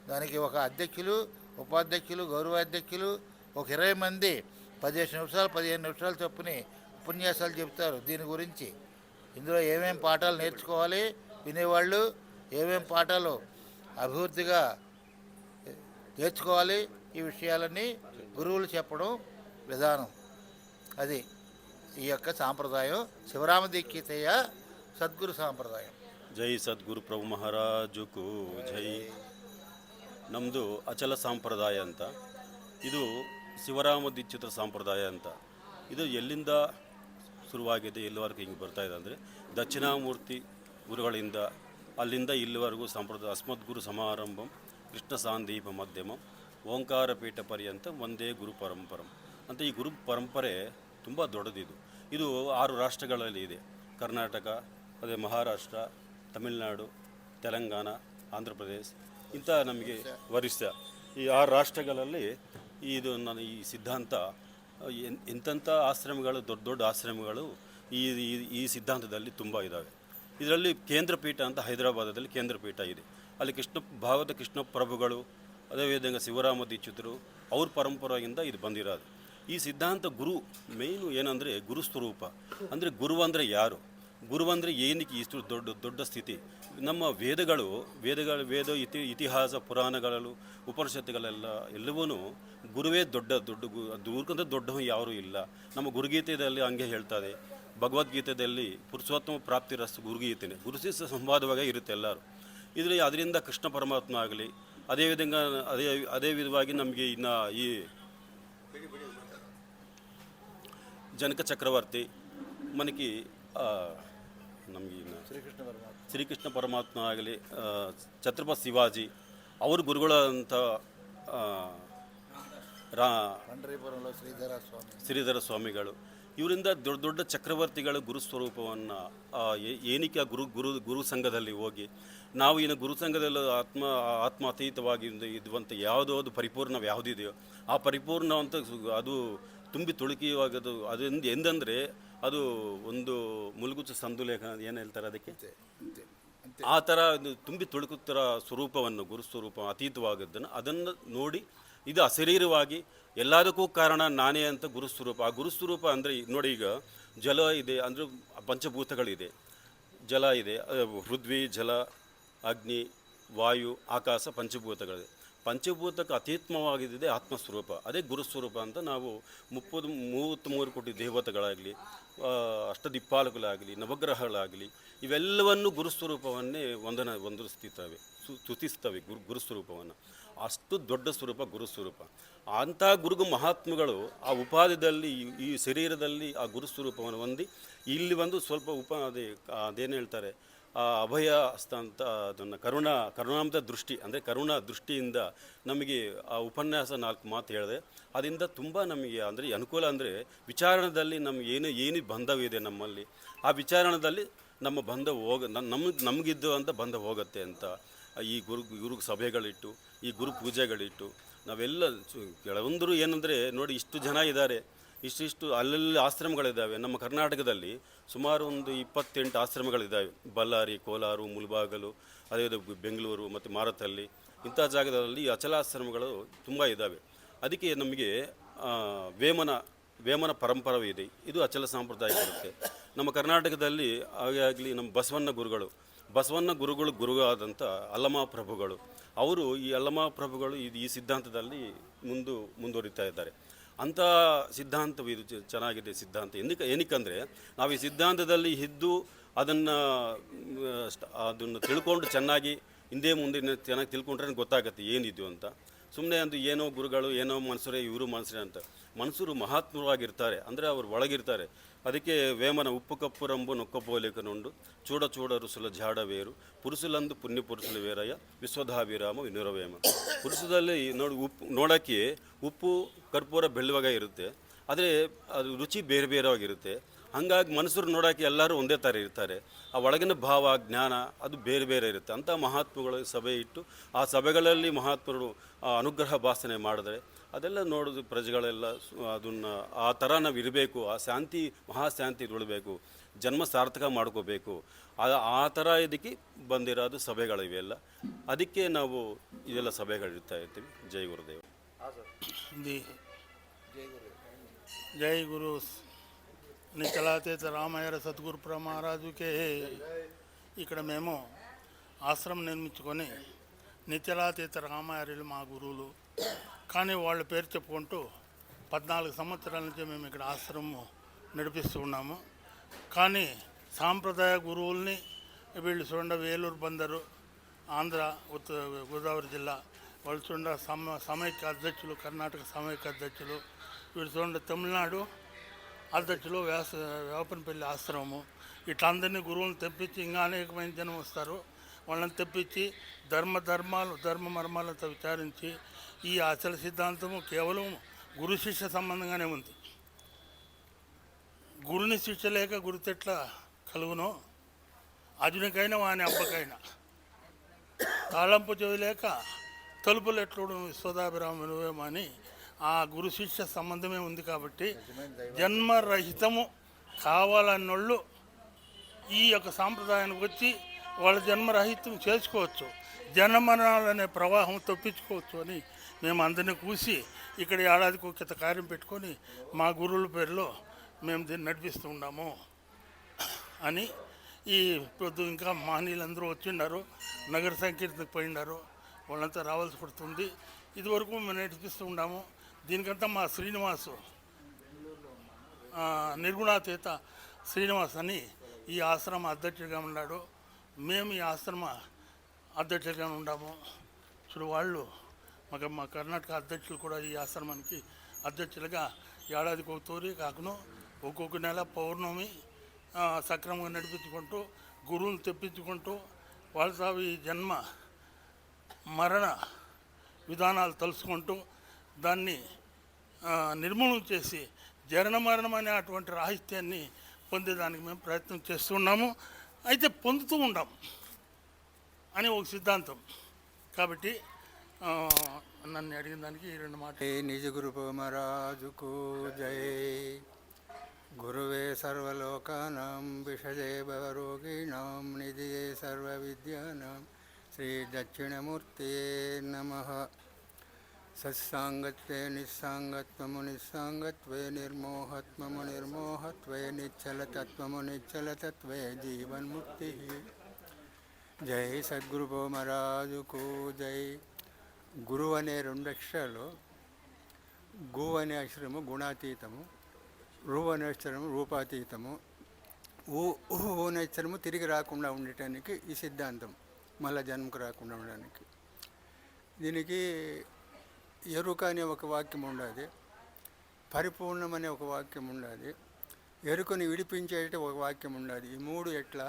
దానికి ఒక అధ్యక్షులు, ఉపాధ్యక్షులు, గౌరవాధ్యక్షులు, ఒక 20 మంది 15 నిమిషాలు చొప్పుని ఉపన్యాసాలు చెప్తారు దీని గురించి. ఇందులో ఏమేం పాఠాలు నేర్చుకోవాలి, వినేవాళ్ళు ఏమేం పాఠాలు అభివృద్ధిగా నేర్చుకోవాలి, ఈ విషయాలన్నీ గురువులు చెప్పడం విధానం. అది ఈ యొక్క సాంప్రదాయం శివరామ దీక్షితయ్య సద్గురు సాంప్రదాయం. ಜೈ ಸದ್ಗುರು ಪ್ರಭು ಮಹಾರಾಜುಕು ಜೈ. ನಮ್ಮದು ಅಚಲ ಸಂಪ್ರದಾಯ ಅಂತ. ಇದು ಶಿವರಾಮ ದೀಕ್ಷಿತರ ಸಂಪ್ರದಾಯ ಅಂತ. ಇದು ಎಲ್ಲಿಂದ ಶುರುವಾಗಿದೆ, ಎಲ್ಲಿವರೆಗೂ ಹಿಂಗೆ ಬರ್ತಾ ಇದೆ ಅಂದರೆ ದಕ್ಷಿಣಾಮೂರ್ತಿ ಗುರುಗಳಿಂದ ಅಲ್ಲಿಂದ ಇಲ್ಲಿವರೆಗೂ ಸಂಪ್ರದಾಯ ಅಸ್ಮದ್ಗುರು ಸಮಾರಂಭಂ ಕೃಷ್ಣ ಸಾಂದೀಪ ಮಧ್ಯಮಂ ಓಂಕಾರ ಪೀಠ ಪರ್ಯಂತ ಒಂದೇ ಗುರು ಪರಂಪರಂ ಅಂತ. ಈ ಗುರು ಪರಂಪರೆ ತುಂಬ ದೊಡ್ಡದಿದು. ಇದು 6 ರಾಷ್ಟ್ರಗಳಲ್ಲಿ ಇದೆ. ಕರ್ನಾಟಕ, ಅದೇ ಮಹಾರಾಷ್ಟ್ರ, ತಮಿಳುನಾಡು, ತೆಲಂಗಾಣ, ಆಂಧ್ರ ಪ್ರದೇಶ್, ಇಂಥ ನಮಗೆ ಒರಿಸ್ಸಾ, ಈ 6 ರಾಷ್ಟ್ರಗಳಲ್ಲಿ ಇದು ನನ್ನ ಈ ಸಿದ್ಧಾಂತ ಎಂತೆಂಥ ಆಶ್ರಮಗಳು, ದೊಡ್ಡ ದೊಡ್ಡ ಆಶ್ರಮಗಳು ಈ ಸಿದ್ಧಾಂತದಲ್ಲಿ ತುಂಬ ಇದ್ದಾವೆ. ಇದರಲ್ಲಿ ಕೇಂದ್ರ ಪೀಠ ಅಂತ ಹೈದರಾಬಾದದಲ್ಲಿ ಕೇಂದ್ರ ಪೀಠ ಇದೆ. ಅಲ್ಲಿ ಭಾಗವತ ಕೃಷ್ಣ ಪ್ರಭುಗಳು, ಅದೇವಿಧಂగా ಶಿವರಾಮ ದೀಕ್ಷಿತರು ಅವ್ರ ಪರಂಪರೆಯಿಂದ ಇದು ಬಂದಿರೋದು. ಈ ಸಿದ್ಧಾಂತ ಗುರು ಮೇಯ್ನು ಏನಂದರೆ ಗುರು ಸ್ವರೂಪ ಅಂದರೆ ಗುರು ಅಂದರೆ ಯಾರು, ಗುರು ಅಂದರೆ ಏನಕ್ಕೆ ಇಷ್ಟು ದೊಡ್ಡ ಸ್ಥಿತಿ. ನಮ್ಮ ವೇದ ಇತಿಹಾಸ ಪುರಾಣಗಳಲ್ಲೂ ಉಪನಿಷತ್ತುಗಳೆಲ್ಲ ಎಲ್ಲವೂ ಗುರುವೇ ದೊಡ್ಡ ಗುರುಕಂತ ದೊಡ್ಡವ ಯಾರೂ ಇಲ್ಲ. ನಮ್ಮ ಗುರುಗೀತೆಯಲ್ಲಿ ಹಂಗೆ ಹೇಳ್ತಾರೆ. ಭಗವದ್ಗೀತೆಯಲ್ಲಿ ಪುರುಷೋತ್ತಮ ಪ್ರಾಪ್ತಿ ರಸ್ತು ಗುರುಗೀತೆನೆ, ಗುರುಶಿಷ್ಯ ಸಂವಾದವಾಗ ಇರುತ್ತೆ ಎಲ್ಲರೂ. ಅದರಿಂದ ಕೃಷ್ಣ ಪರಮಾತ್ಮ ಆಗಲಿ, ಅದೇ ವಿಧವಾಗಿ ನಮಗೆ ಇನ್ನು ಈ ಜನಕ ಚಕ್ರವರ್ತಿ మనకి ನಮಗೆ ಶ್ರೀಕೃಷ್ಣ ಪರಮಾತ್ಮ ಆಗಲಿ, ಛತ್ರಪತಿ ಶಿವಾಜಿ ಅವರು ಗುರುಗಳಂಥ ಪಂಡರೀಪುರಂలో ಶ್ರೀಧರ ಸ್ವಾಮಿಗಳು, ಇವರಿಂದ ದೊಡ್ಡ ದೊಡ್ಡ ಚಕ್ರವರ್ತಿಗಳ ಗುರುಸ್ವರೂಪವನ್ನು ಏನಕ್ಕೆ ಆ ಗುರು ಸಂಘದಲ್ಲಿ ಹೋಗಿ ನಾವು ಇನ್ನು ಗುರು ಸಂಘದಲ್ಲಿ ಆತ್ಮ ಅತೀತವಾಗಿ ಇದುವಂಥ ಯಾವುದೋ ಪರಿಪೂರ್ಣ ಯಾವುದಿದೆಯೋ ಆ ಪರಿಪೂರ್ಣವಂತ ಅದು ತುಂಬಿ ತುಳುಕಿವಾಗದು. ಅದರಿಂದ ಎಂದಂದರೆ ಅದು ಒಂದು ಮುಲುಗುಚ್ಚು ಸಂದುಲೇಖನ ಏನು ಹೇಳ್ತಾರೆ ಅದಕ್ಕೆ, ಆ ಥರ ತುಂಬಿ ತುಳುಕುತ್ತರ ಸ್ವರೂಪವನ್ನು, ಗುರುಸ್ವರೂಪ ಅತೀತವಾಗದ್ದನ್ನು ಅದನ್ನು ನೋಡಿ ಇದು ಅಶರೀರವಾಗಿ ಎಲ್ಲದಕ್ಕೂ ಕಾರಣ ನಾನೇ ಅಂತ ಗುರುಸ್ವರೂಪ. ಆ ಗುರುಸ್ವರೂಪ ಅಂದರೆ ನೋಡಿ, ಈಗ ಜಲ ಇದೆ ಅಂದರೆ ಪಂಚಭೂತಗಳಿದೆ. ಜಲ ಇದೆ, ಪೃಥ್ವಿ, ಜಲ, ಅಗ್ನಿ, ವಾಯು, ಆಕಾಶ, ಪಂಚಭೂತಗಳಿದೆ. ಪಂಚಭೂತಕ್ಕೆ ಅತೀತ್ಮವಾಗಿದ್ದಿದೆ ಆತ್ಮಸ್ವರೂಪ, ಅದೇ ಗುರುಸ್ವರೂಪ ಅಂತ. ನಾವು 33 ಕೋಟಿ ದೇವತೆಗಳಾಗಲಿ, ಅಷ್ಟದಿಕ್ಪಾಲಕಗಳಾಗಲಿ, ನವಗ್ರಹಗಳಾಗಲಿ ಇವೆಲ್ಲವನ್ನು ಗುರುಸ್ವರೂಪವನ್ನೇ ವಂದಿಸ್ತವೆ, ಸ್ತುತಿಸ್ತವೆ ಗುರುಸ್ವರೂಪವನ್ನು. ಅಷ್ಟು ದೊಡ್ಡ ಸ್ವರೂಪ ಗುರುಸ್ವರೂಪ. ಅಂಥ ಗುರುಗು ಮಹಾತ್ಮಗಳು ಆ ಉಪಾದಿಯಲ್ಲಿ ಈ ಶರೀರದಲ್ಲಿ ಆ ಗುರುಸ್ವರೂಪವನ್ನು ಹೊಂದಿ ಇಲ್ಲಿ ಒಂದು ಸ್ವಲ್ಪ ಅದೇನು ಹೇಳ್ತಾರೆ, ಆ ಅಭಯ ಹಸ್ತ ಅಂತ, ಅದನ್ನು ಕರುಣಾಂತ ದೃಷ್ಟಿ ಅಂದರೆ ಕರುಣಾ ದೃಷ್ಟಿಯಿಂದ ನಮಗೆ ಆ ಉಪನ್ಯಾಸ 4 ಮಾತು ಹೇಳಿದೆ. ಅದರಿಂದ ತುಂಬ ನಮಗೆ ಅಂದರೆ ಅನುಕೂಲ. ಅಂದರೆ ವಿಚಾರಣದಲ್ಲಿ ನಮಗೆ ಏನು ಬಂಧವಿದೆ ನಮ್ಮಲ್ಲಿ, ಆ ವಿಚಾರಣದಲ್ಲಿ ನಮ್ಮ ಬಂಧ ನಮಗಿದ್ದು ಅಂತ ಬಂಧ ಹೋಗುತ್ತೆ ಅಂತ ಈ ಗುರು ಸಭೆಗಳಿಟ್ಟು, ಈ ಗುರು ಪೂಜೆಗಳಿಟ್ಟು ನಾವೆಲ್ಲ ಕೆಲವೊಂದರು ಏನಂದರೆ ನೋಡಿ, ಇಷ್ಟು ಜನ ಇದ್ದಾರೆ, ಇಷ್ಟಿಷ್ಟು ಅಲ್ಲಲ್ಲಿ ಆಶ್ರಮಗಳಿದ್ದಾವೆ. ನಮ್ಮ ಕರ್ನಾಟಕದಲ್ಲಿ ಸುಮಾರು ಒಂದು 28 ಆಶ್ರಮಗಳಿದ್ದಾವೆ. ಬಳ್ಳಾರಿ, ಕೋಲಾರ, ಮುಳಬಾಗಲು, ಅದೇ ಬೆಂಗಳೂರು ಮತ್ತು ಮಾರತಹಳ್ಳಿ ಇಂಥ ಜಾಗದಲ್ಲಿ ಅಚಲಾಶ್ರಮಗಳು ತುಂಬ ಇದ್ದಾವೆ. ಅದಕ್ಕೆ ನಮಗೆ ವೇಮನ ಪರಂಪರೆ ಇದೆ. ಇದು ಅಚಲ ಸಂಪ್ರದಾಯ ಬರುತ್ತೆ ನಮ್ಮ ಕರ್ನಾಟಕದಲ್ಲಿ. ಹಾಗೆ ಆಗಲಿ ನಮ್ಮ ಬಸವಣ್ಣ ಗುರುಗಳು ಗುರುವಾದಂಥ ಅಲ್ಲಮ ಪ್ರಭುಗಳು, ಅವರು ಈ ಅಲ್ಲಮ ಪ್ರಭುಗಳು ಈ ಸಿದ್ಧಾಂತದಲ್ಲಿ ಮುಂದುವರಿತಾ ಇದ್ದಾರೆ. ಅಂಥ ಸಿದ್ಧಾಂತವು ಇದು ಚೆನ್ನಾಗಿದೆ ಸಿದ್ಧಾಂತ. ಏನಕ್ಕಂದರೆ ನಾವು ಈ ಸಿದ್ಧಾಂತದಲ್ಲಿ ಇದ್ದು ಅದನ್ನು ತಿಳ್ಕೊಂಡು ಚೆನ್ನಾಗಿ ಹಿಂದೆ ಮುಂದೆ ಚೆನ್ನಾಗಿ ತಿಳ್ಕೊಂಡ್ರೆ ಗೊತ್ತಾಗುತ್ತೆ ಏನಿದು ಅಂತ. ಸುಮ್ಮನೆ ಅಂದು ಏನೋ ಗುರುಗಳು, ಏನೋ ಮನುಷ್ಯರೇ, ಇವರು ಮನುಷ್ಯರೇ ಅಂತ. ಮನುಷ್ಯರು ಮಹಾತ್ಮರಾಗಿರ್ತಾರೆ, ಅಂದರೆ ಅವರು ಒಳಗಿರ್ತಾರೆ. ಅದಕ್ಕೆ ವೇಮನ ಉಪ್ಪು ಕಪ್ಪು ರಂಬು ನೊಕ್ಕಪೋಲಿಕನುಂಡು ಚೂಡ ರುಸುಲ ಜಾಡವೇರು ಪುರುಷುಲಂದು ಪುಣ್ಯ ಪುರುಷುಲ ವೇರಯ್ಯ ವಿಶ್ವಧಾಭಿರಾಮ ವಿನುರವೇಮ. ಪುರುಷದಲ್ಲಿ ನೋಡೋಕ್ಕೆ ಉಪ್ಪು ಕರ್ಪೂರ ಬೆಳ್ಳುವಾಗ ಇರುತ್ತೆ, ಆದರೆ ಅದು ರುಚಿ ಬೇರೆ ಬೇರೆವಾಗಿರುತ್ತೆ. ಹಾಗಾಗಿ ಮನುಷ್ಯರು ನೋಡೋಕ್ಕೆ ಎಲ್ಲರೂ ಒಂದೇ ಥರ ಇರ್ತಾರೆ. ಆ ಒಳಗಿನ ಭಾವ, ಜ್ಞಾನ ಅದು ಬೇರೆ ಬೇರೆ ಇರುತ್ತೆ. ಅಂಥ ಮಹಾತ್ಮಗಳು ಸಭೆ ಇಟ್ಟು ಆ ಸಭೆಗಳಲ್ಲಿ ಮಹಾತ್ಮರು ಅನುಗ್ರಹ ಭಾಷಣೆ ಮಾಡಿದ್ರೆ ಅದೆಲ್ಲ ನೋಡೋದು ಪ್ರಜೆಗಳೆಲ್ಲ ಅದನ್ನು ಆ ಥರ ನಾವು ಇರಬೇಕು. ಆ ಶಾಂತಿ, ಮಹಾಶಾಂತಿ ಉಳಬೇಕು, ಜನ್ಮ ಸಾರ್ಥಕ ಮಾಡ್ಕೋಬೇಕು. ಆ ಥರ ಇದಕ್ಕೆ ಬಂದಿರೋದು ಸಭೆಗಳಿವೆಲ್ಲ. ಅದಕ್ಕೆ ನಾವು ಇದೆಲ್ಲ ಸಭೆಗಳಿರ್ತಾ ಇರ್ತೀವಿ. ಜೈ ಗುರುದೇವ್. जय गुरु निचलाते तो रामायर सतगुरु महाराज के ఇక్కడ మేము ఆశ్రమం నిర్మించుకొని నిత్యలాతీత రామార్యులు మా గురువులు. కానీ వాళ్ళ పేరు చెప్పుకుంటూ 14 సంవత్సరాల నుంచి మేము ఇక్కడ ఆశ్రమం నడిపిస్తూ ఉన్నాము. కానీ సాంప్రదాయ గురువుల్ని వీళ్ళు చూడండి, వేలూరు బందరు ఆంధ్ర గోదావరి జిల్లా వాళ్ళు చూడండి, సమైక్య అధ్యక్షులు, కర్ణాటక సమైక్య అధ్యక్షులు, వీళ్ళు చూడండి తమిళనాడు అధ్యక్షులు, వేపనపల్లి ఆశ్రమము, ఇట్లా అందరినీ గురువులను తెప్పించి ఇంకా అనేకమైన జనం వస్తారు. వాళ్ళని తెప్పించి ధర్మ మర్మాలతో విచారించి ఈ అచల సిద్ధాంతము కేవలం గురు శిష్య సంబంధంగానే ఉంది. గురుని శిష్య లేక గురుతెట్ల కలుగునో, అర్జునికైనా వాని అబ్బకైనా తాళంపు చేయలేక తలుపులు ఎట్లుడు విశ్వదాభిరామునువేమని ఆ గురు శిష్య సంబంధమే ఉంది. కాబట్టి జన్మరహితము కావాలన్నోళ్ళు ఈ యొక్క సాంప్రదాయానికి వచ్చి వాళ్ళ జన్మరహితం చేసుకోవచ్చు, జన్మరణాలనే ప్రవాహం తప్పించుకోవచ్చు అని మేము అందరినీ కూసి ఇక్కడ ఏడాదికి ఒక కార్యం పెట్టుకొని మా గురువుల పేరులో మేము దీన్ని నడిపిస్తూ ఉన్నాము అని. ఈ పొద్దు ఇంకా మహనీయులందరూ వచ్చిన్నారు, నగర సంకీర్తనకు పోయినారు, వాళ్ళంతా రావాల్సి పడుతుంది. ఇదివరకు మేము నడిపిస్తూ ఉన్నాము. దీనికంతా మా శ్రీనివాసు, నిర్గుణాతీత శ్రీనివాస్ అని ఈ ఆశ్రమ అధ్యక్షుడిగా ఉన్నాడు. మేము ఈ ఆశ్రమ అధ్యక్షుడిగా ఉన్నాము. చూడు వాళ్ళు మా కర్ణాటక అధ్యక్షులు కూడా ఈ ఆశ్రమానికి అధ్యక్షులుగా ఏడాదికి ఒక తూరి కాకును ఒక్కొక్క నెల పౌర్ణమి సక్రమంగా నడిపించుకుంటూ గురువులు తెప్పించుకుంటూ వాళ్ళతో ఈ జన్మ మరణ విధానాలు తెలుసుకుంటూ దాన్ని నిర్మూలన చేసి జనన మరణం అనే అటువంటి రాహిత్యాన్ని పొందేదానికి మేము ప్రయత్నం చేస్తున్నాము. అయితే పొందుతూ ఉంటాం అని ఒక సిద్ధాంతం. కాబట్టి నన్ను అడిగిన దానికి ఈ 2 మాటలు. నిజ గురు మహారాజుకు జై. గురువే సర్వలోకానాం విషజే భవరోగిణాం నిధియే సర్వ విద్యానాం శ్రీ దక్షిణమూర్తే నమః. సత్సాంగత్వే నిస్సాంగత్వము నిస్సాంగత్వే నిర్మోహత్వము నిర్మోహత్వే నిశ్చలతత్వము నిశ్చలతత్వే జీవన్ముక్తి. జై సద్గురు మహారాజుకు జై. గురువు అనే 2 అక్షరాలు, గు అనే అక్షరము గుణాతీతము, రు అనే అక్షరము రూపాతీతము, ఊ అనే అక్షరము తిరిగి రాకుండా ఉండటానికి ఈ సిద్ధాంతం, మళ్ళా జన్మకు రాకుండా ఉండడానికి. దీనికి ఎరుక అనే ఒక వాక్యం ఉండాలి, పరిపూర్ణం అనే ఒక వాక్యం ఉండాలి, ఎరుకని విడిపించేట ఒక వాక్యం ఉండాలి. ఈ 3 ఎట్లా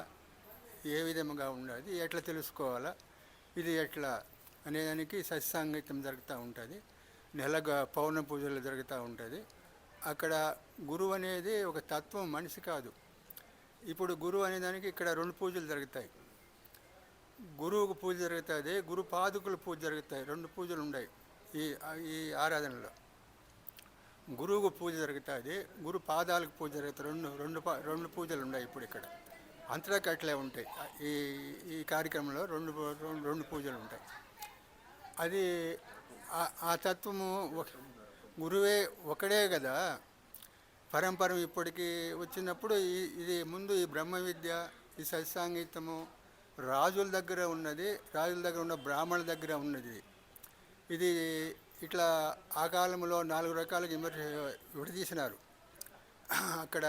ఏ విధముగా ఉండాలి, ఎట్లా తెలుసుకోవాలా, ఇది ఎట్లా అనేదానికి సత్సాంగత్యం జరుగుతూ ఉంటుంది. నెలగా పౌర్ణ పూజలు జరుగుతూ ఉంటుంది. అక్కడ గురువు అనేది ఒక తత్వం, మనిషి కాదు. ఇప్పుడు గురువు అనేదానికి ఇక్కడ 2 పూజలు జరుగుతాయి. గురువుకు పూజ జరుగుతుంది, గురు పాదుకుల పూజ జరుగుతాయి. 2 పూజలు ఉన్నాయి ఈ ఆరాధనలో. గురువుకు పూజ జరుగుతుంది, గురు పాదాలకు పూజ జరుగుతుంది. రెండు పూజలు ఉన్నాయి ఇప్పుడు ఇక్కడ. అంతటాకి అట్లే ఉంటాయి. ఈ కార్యక్రమంలో రెండు పూజలు ఉంటాయి. అది ఆ తత్వము గురువే ఒకడే కదా. పరంపర ఇప్పటికి వచ్చినప్పుడు ఇది ముందు ఈ బ్రహ్మ విద్య, ఈ సత్సాంగీతము రాజుల దగ్గర ఉన్నది, రాజుల దగ్గర ఉన్న బ్రాహ్మణుల దగ్గర ఉన్నది. ఇది ఇట్లా ఆ కాలంలో 4 రకాలుగా విడదీసినారు. అక్కడ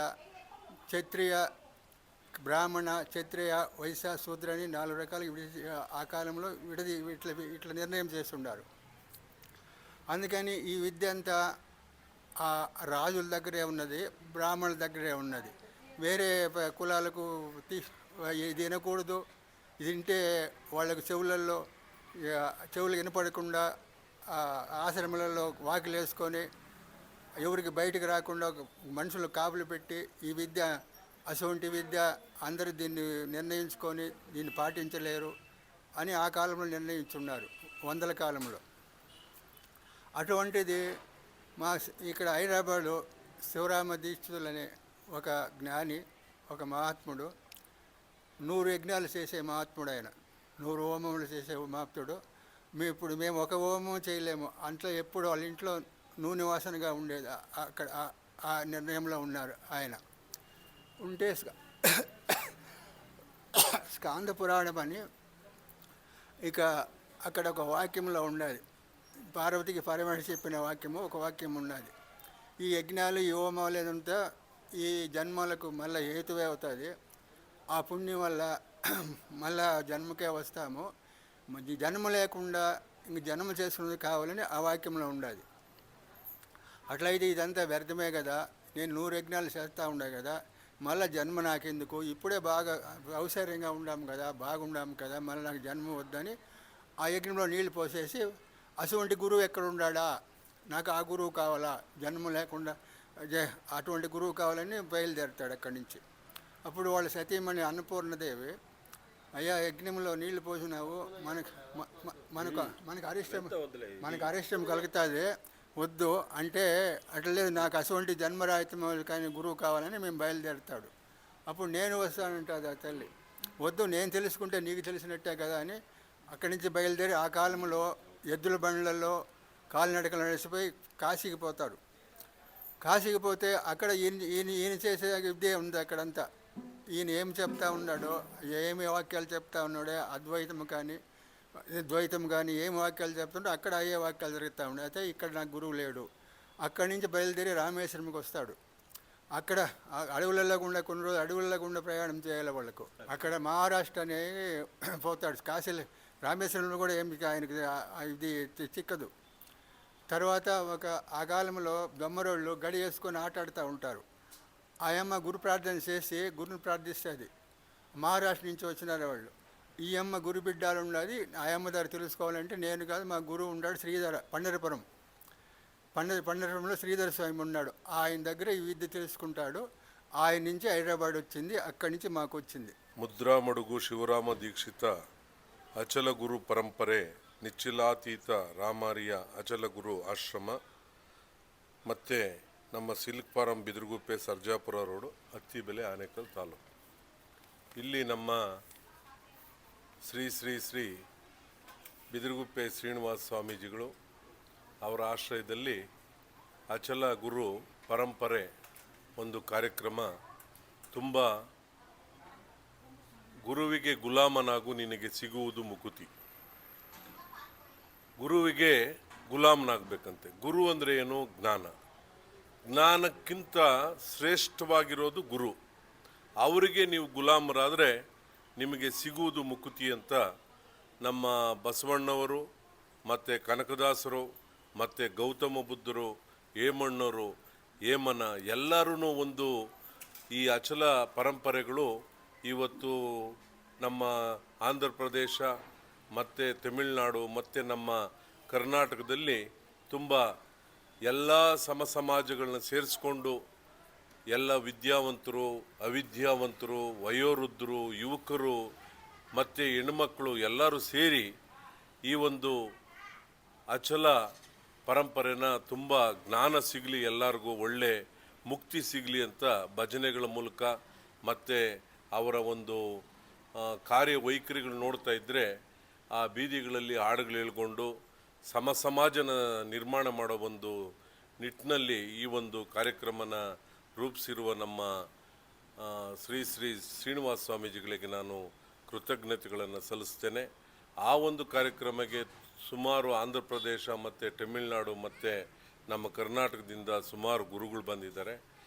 క్షత్రియ, బ్రాహ్మణ, క్షత్రియ, వైశ్య, శూద్ర అని 4 రకాలుగా ఆ కాలంలో ఇట్లా నిర్ణయం చేస్తున్నారు. అందుకని ఈ విద్య అంతా ఆ రాజుల దగ్గరే ఉన్నది, బ్రాహ్మణుల దగ్గరే ఉన్నది. వేరే కులాలకు ఇది వినకూడదు, ఇది వింటే వాళ్ళకు చెవులు వినపడకుండా ఆశ్రమాలలో వాకిలు వేసుకొని ఎవరికి బయటకు రాకుండా మనుషులు కాపులు పెట్టి ఈ విద్య అటువంటి విద్య అందరూ దీన్ని నిర్ణయించుకొని దీన్ని పాటించలేరు అని ఆ కాలంలో నిర్ణయించున్నారు, 100ల కాలంలో. అటువంటిది మా ఇక్కడ హైదరాబాద్లో శివరామ దీక్షితులు అనే ఒక జ్ఞాని, ఒక మహాత్ముడు, 100 యజ్ఞాలు చేసే మహాత్ముడు. ఆయన 100 హోమములు చేసే మహాత్ముడు. మేము ఒక హోమం చేయలేము, అంట్లో ఎప్పుడు వాళ్ళ ఇంట్లో నూనె వాసనగా ఉండేది. అక్కడ ఆ నిర్ణయంలో ఉన్నారు ఆయన. ఉంటే స్కాంద పురాణం అని ఇక అక్కడ ఒక వాక్యంలో ఉన్నది. పార్వతికి పరమేశ్వరుడు చెప్పిన వాక్యము ఒక వాక్యం ఉన్నది. ఈ యజ్ఞాలు ఈ హోమాలు ఏదంతా ఈ జన్మలకు మళ్ళీ హేతువే అవుతుంది. ఆ పుణ్యం వల్ల మళ్ళా జన్మకే వస్తాము. ఈ జన్మ లేకుండా ఇంక జన్మ చేసుకున్నది కావాలని ఆ వాక్యంలో ఉండాలి. అట్లయితే ఇదంతా వ్యర్థమే కదా, నేను 100 యజ్ఞాలు చేస్తూ ఉండే కదా, మళ్ళీ జన్మ నాకెందుకు, ఇప్పుడే బాగా ఔశ్వర్యంగా ఉండాము కదా, బాగుండాము కదా, మళ్ళీ నాకు జన్మ వద్దని ఆ యజ్ఞంలో నీళ్లు పోసేసి అటువంటి గురువు ఎక్కడ ఉన్నాడా, నాకు ఆ గురువు కావాలా, జన్మ లేకుండా అటువంటి గురువు కావాలని బయలుదేరుతాడు అక్కడి నుంచి. అప్పుడు వాళ్ళ సతీమణి అన్నపూర్ణదేవి, అయ్యా యజ్ఞంలో నీళ్లు పోసినావు, మనకు అరిష్టం కలుగుతుంది, వద్దు అంటే అట్లేదు, నాకు అటువంటి జన్మరాహితం కానీ గురువు కావాలని మేము బయలుదేరుతాడు. అప్పుడు నేను వస్తానంటుంది ఆ తల్లి. వద్దు, నేను తెలుసుకుంటే నీకు తెలిసినట్టే కదా అని అక్కడి నుంచి బయలుదేరి ఆ కాలంలో ఎద్దుల బండ్లలో కాలినడకలు నడిచిపోయి కాశీకి పోతాడు. కాశీకి పోతే అక్కడ ఈయన చేసే ఇదే ఉంది అక్కడంతా. ఈయన ఏం చెప్తా ఉన్నాడో, ఏమి వాక్యాలు చెప్తా ఉన్నాడో, అద్వైతం కానీ ద్వైతం కానీ ఏం వాక్యాలు చెప్తుండో అక్కడ అయ్యే వాక్యాలు జరుగుతూ ఉన్నాయి. అయితే ఇక్కడ నాకు గురువు లేడు. అక్కడి నుంచి బయలుదేరి రామేశ్వరంకి వస్తాడు. అక్కడ అడవులలో గుండా కొన్ని రోజులు అడవులలో గుండా ప్రయాణం చేయాలి వాళ్ళకు. అక్కడ మహారాష్ట్ర అనే పోతాడు. కాశీలో రామేశ్వరంలో కూడా ఏమి ఆయనకి ఇది చిక్కదు. తర్వాత ఆ కాలంలో దొమ్మరోళ్ళు గడి వేసుకొని ఆటాడుతూ ఉంటారు. ఆయమ్మ గురు ప్రార్థన చేసి గురుని ప్రార్థిస్తుంది. మహారాష్ట్ర నుంచి వచ్చినారు వాళ్ళు. ఈ అమ్మ గురు బిడ్డలు ఉన్నది, ఆయమ్మ దగ్గర తెలుసుకోవాలంటే నేను కాదు, మా గురువు ఉన్నాడు శ్రీధర, పండరపురంలో శ్రీధర స్వామి ఉన్నాడు. ఆయన దగ్గర ఈ విద్య తెలుసుకుంటాడు. ఆయన నుంచి హైదరాబాద్ వచ్చింది, అక్కడి నుంచి మాకు వచ్చింది. ಮುದ್ರಾಮಡುಗು ಶಿವರಾಮ ದೀಕ್ಷಿತ ಅಚಲ ಗುರು ಪರಂಪರೆ ನಿಚ್ಚಿಲಾತೀತ ರಾಮಾರಿಯ ಅಚಲ ಗುರು ಆಶ್ರಮ ಮತ್ತು ನಮ್ಮ silk farm Bidiruguppe Sarjapur road, Hattibele, Anekal taluk. ಇಲ್ಲಿ ನಮ್ಮ ಶ್ರೀ ಶ್ರೀ ಶ್ರೀ ಬಿದಿರುಗುಪ್ಪೆ ಶ್ರೀನಿವಾಸ ಸ್ವಾಮೀಜಿಗಳು ಅವರ ಆಶ್ರಯದಲ್ಲಿ ಅಚಲ ಗುರು ಪರಂಪರೆ ಒಂದು ಕಾರ್ಯಕ್ರಮ, ತುಂಬ ಗುರುವಿಗೆ ಗುಲಾಮನಾಗು ನಿನಗೆ ಸಿಗುವುದು ಮುಕುತಿ. ಗುರುವಿಗೆ ಗುಲಾಮನಾಗಬೇಕಂತೆ. ಗುರು ಅಂದರೆ ಏನು? ಜ್ಞಾನ. ಜ್ಞಾನಕ್ಕಿಂತ ಶ್ರೇಷ್ಠವಾಗಿರೋದು ಗುರು. ಅವರಿಗೆ ನೀವು ಗುಲಾಮರಾದರೆ ನಿಮಗೆ ಸಿಗುವುದು ಮುಕುತಿ ಅಂತ ನಮ್ಮ ಬಸವಣ್ಣವರು ಮತ್ತು ಕನಕದಾಸರು ಮತ್ತು ಗೌತಮ ಬುದ್ಧರು, ಏಮಣ್ಣವರು, ಏಮನ ಎಲ್ಲರೂ ಒಂದು ಈ ಅಚಲ ಪರಂಪರೆಗಳು ಇವತ್ತು ನಮ್ಮ ಆಂಧ್ರ ಪ್ರದೇಶ ಮತ್ತು ತಮಿಳುನಾಡು ಮತ್ತು ನಮ್ಮ ಕರ್ನಾಟಕದಲ್ಲಿ ತುಂಬ ಎಲ್ಲ ಸಮಾಜಗಳನ್ನ ಸೇರಿಸ್ಕೊಂಡು ಎಲ್ಲ ವಿದ್ಯಾವಂತರು, ಅವಿದ್ಯಾವಂತರು, ವಯೋವೃದ್ಧರು, ಯುವಕರು ಮತ್ತು ಹೆಣ್ಮಕ್ಕಳು ಎಲ್ಲರೂ ಸೇರಿ ಈ ಒಂದು ಅಚಲ ಪರಂಪರೆನ ತುಂಬ ಜ್ಞಾನ ಸಿಗಲಿ, ಎಲ್ಲರಿಗೂ ಒಳ್ಳೆ ಮುಕ್ತಿ ಸಿಗಲಿ ಅಂತ ಭಜನೆಗಳ ಮೂಲಕ ಮತ್ತು ಅವರ ಒಂದು ಕಾರ್ಯವೈಖರಿಗಳು ನೋಡ್ತಾ ಇದ್ದರೆ ಆ ಬೀದಿಗಳಲ್ಲಿ ಹಾಡುಗಳು ಹೇಳ್ಕೊಂಡು ಸಮಾಜನ ನಿರ್ಮಾಣ ಮಾಡೋ ಒಂದು ನಿಟ್ಟಿನಲ್ಲಿ ಈ ಒಂದು ಕಾರ್ಯಕ್ರಮನ ರೂಪಿಸಿರುವ ನಮ್ಮ ಶ್ರೀ ಶ್ರೀ ಶ್ರೀನಿವಾಸ ಸ್ವಾಮೀಜಿಗಳಿಗೆ ನಾನು ಕೃತಜ್ಞತೆಗಳನ್ನು ಸಲ್ಲಿಸ್ತೇನೆ. ಆ ಒಂದು ಕಾರ್ಯಕ್ರಮಕ್ಕೆ ಸುಮಾರು ಆಂಧ್ರ ಪ್ರದೇಶ ಮತ್ತು ತಮಿಳುನಾಡು ಮತ್ತು ನಮ್ಮ ಕರ್ನಾಟಕದಿಂದ ಸುಮಾರು ಗುರುಗಳು ಬಂದಿದ್ದಾರೆ.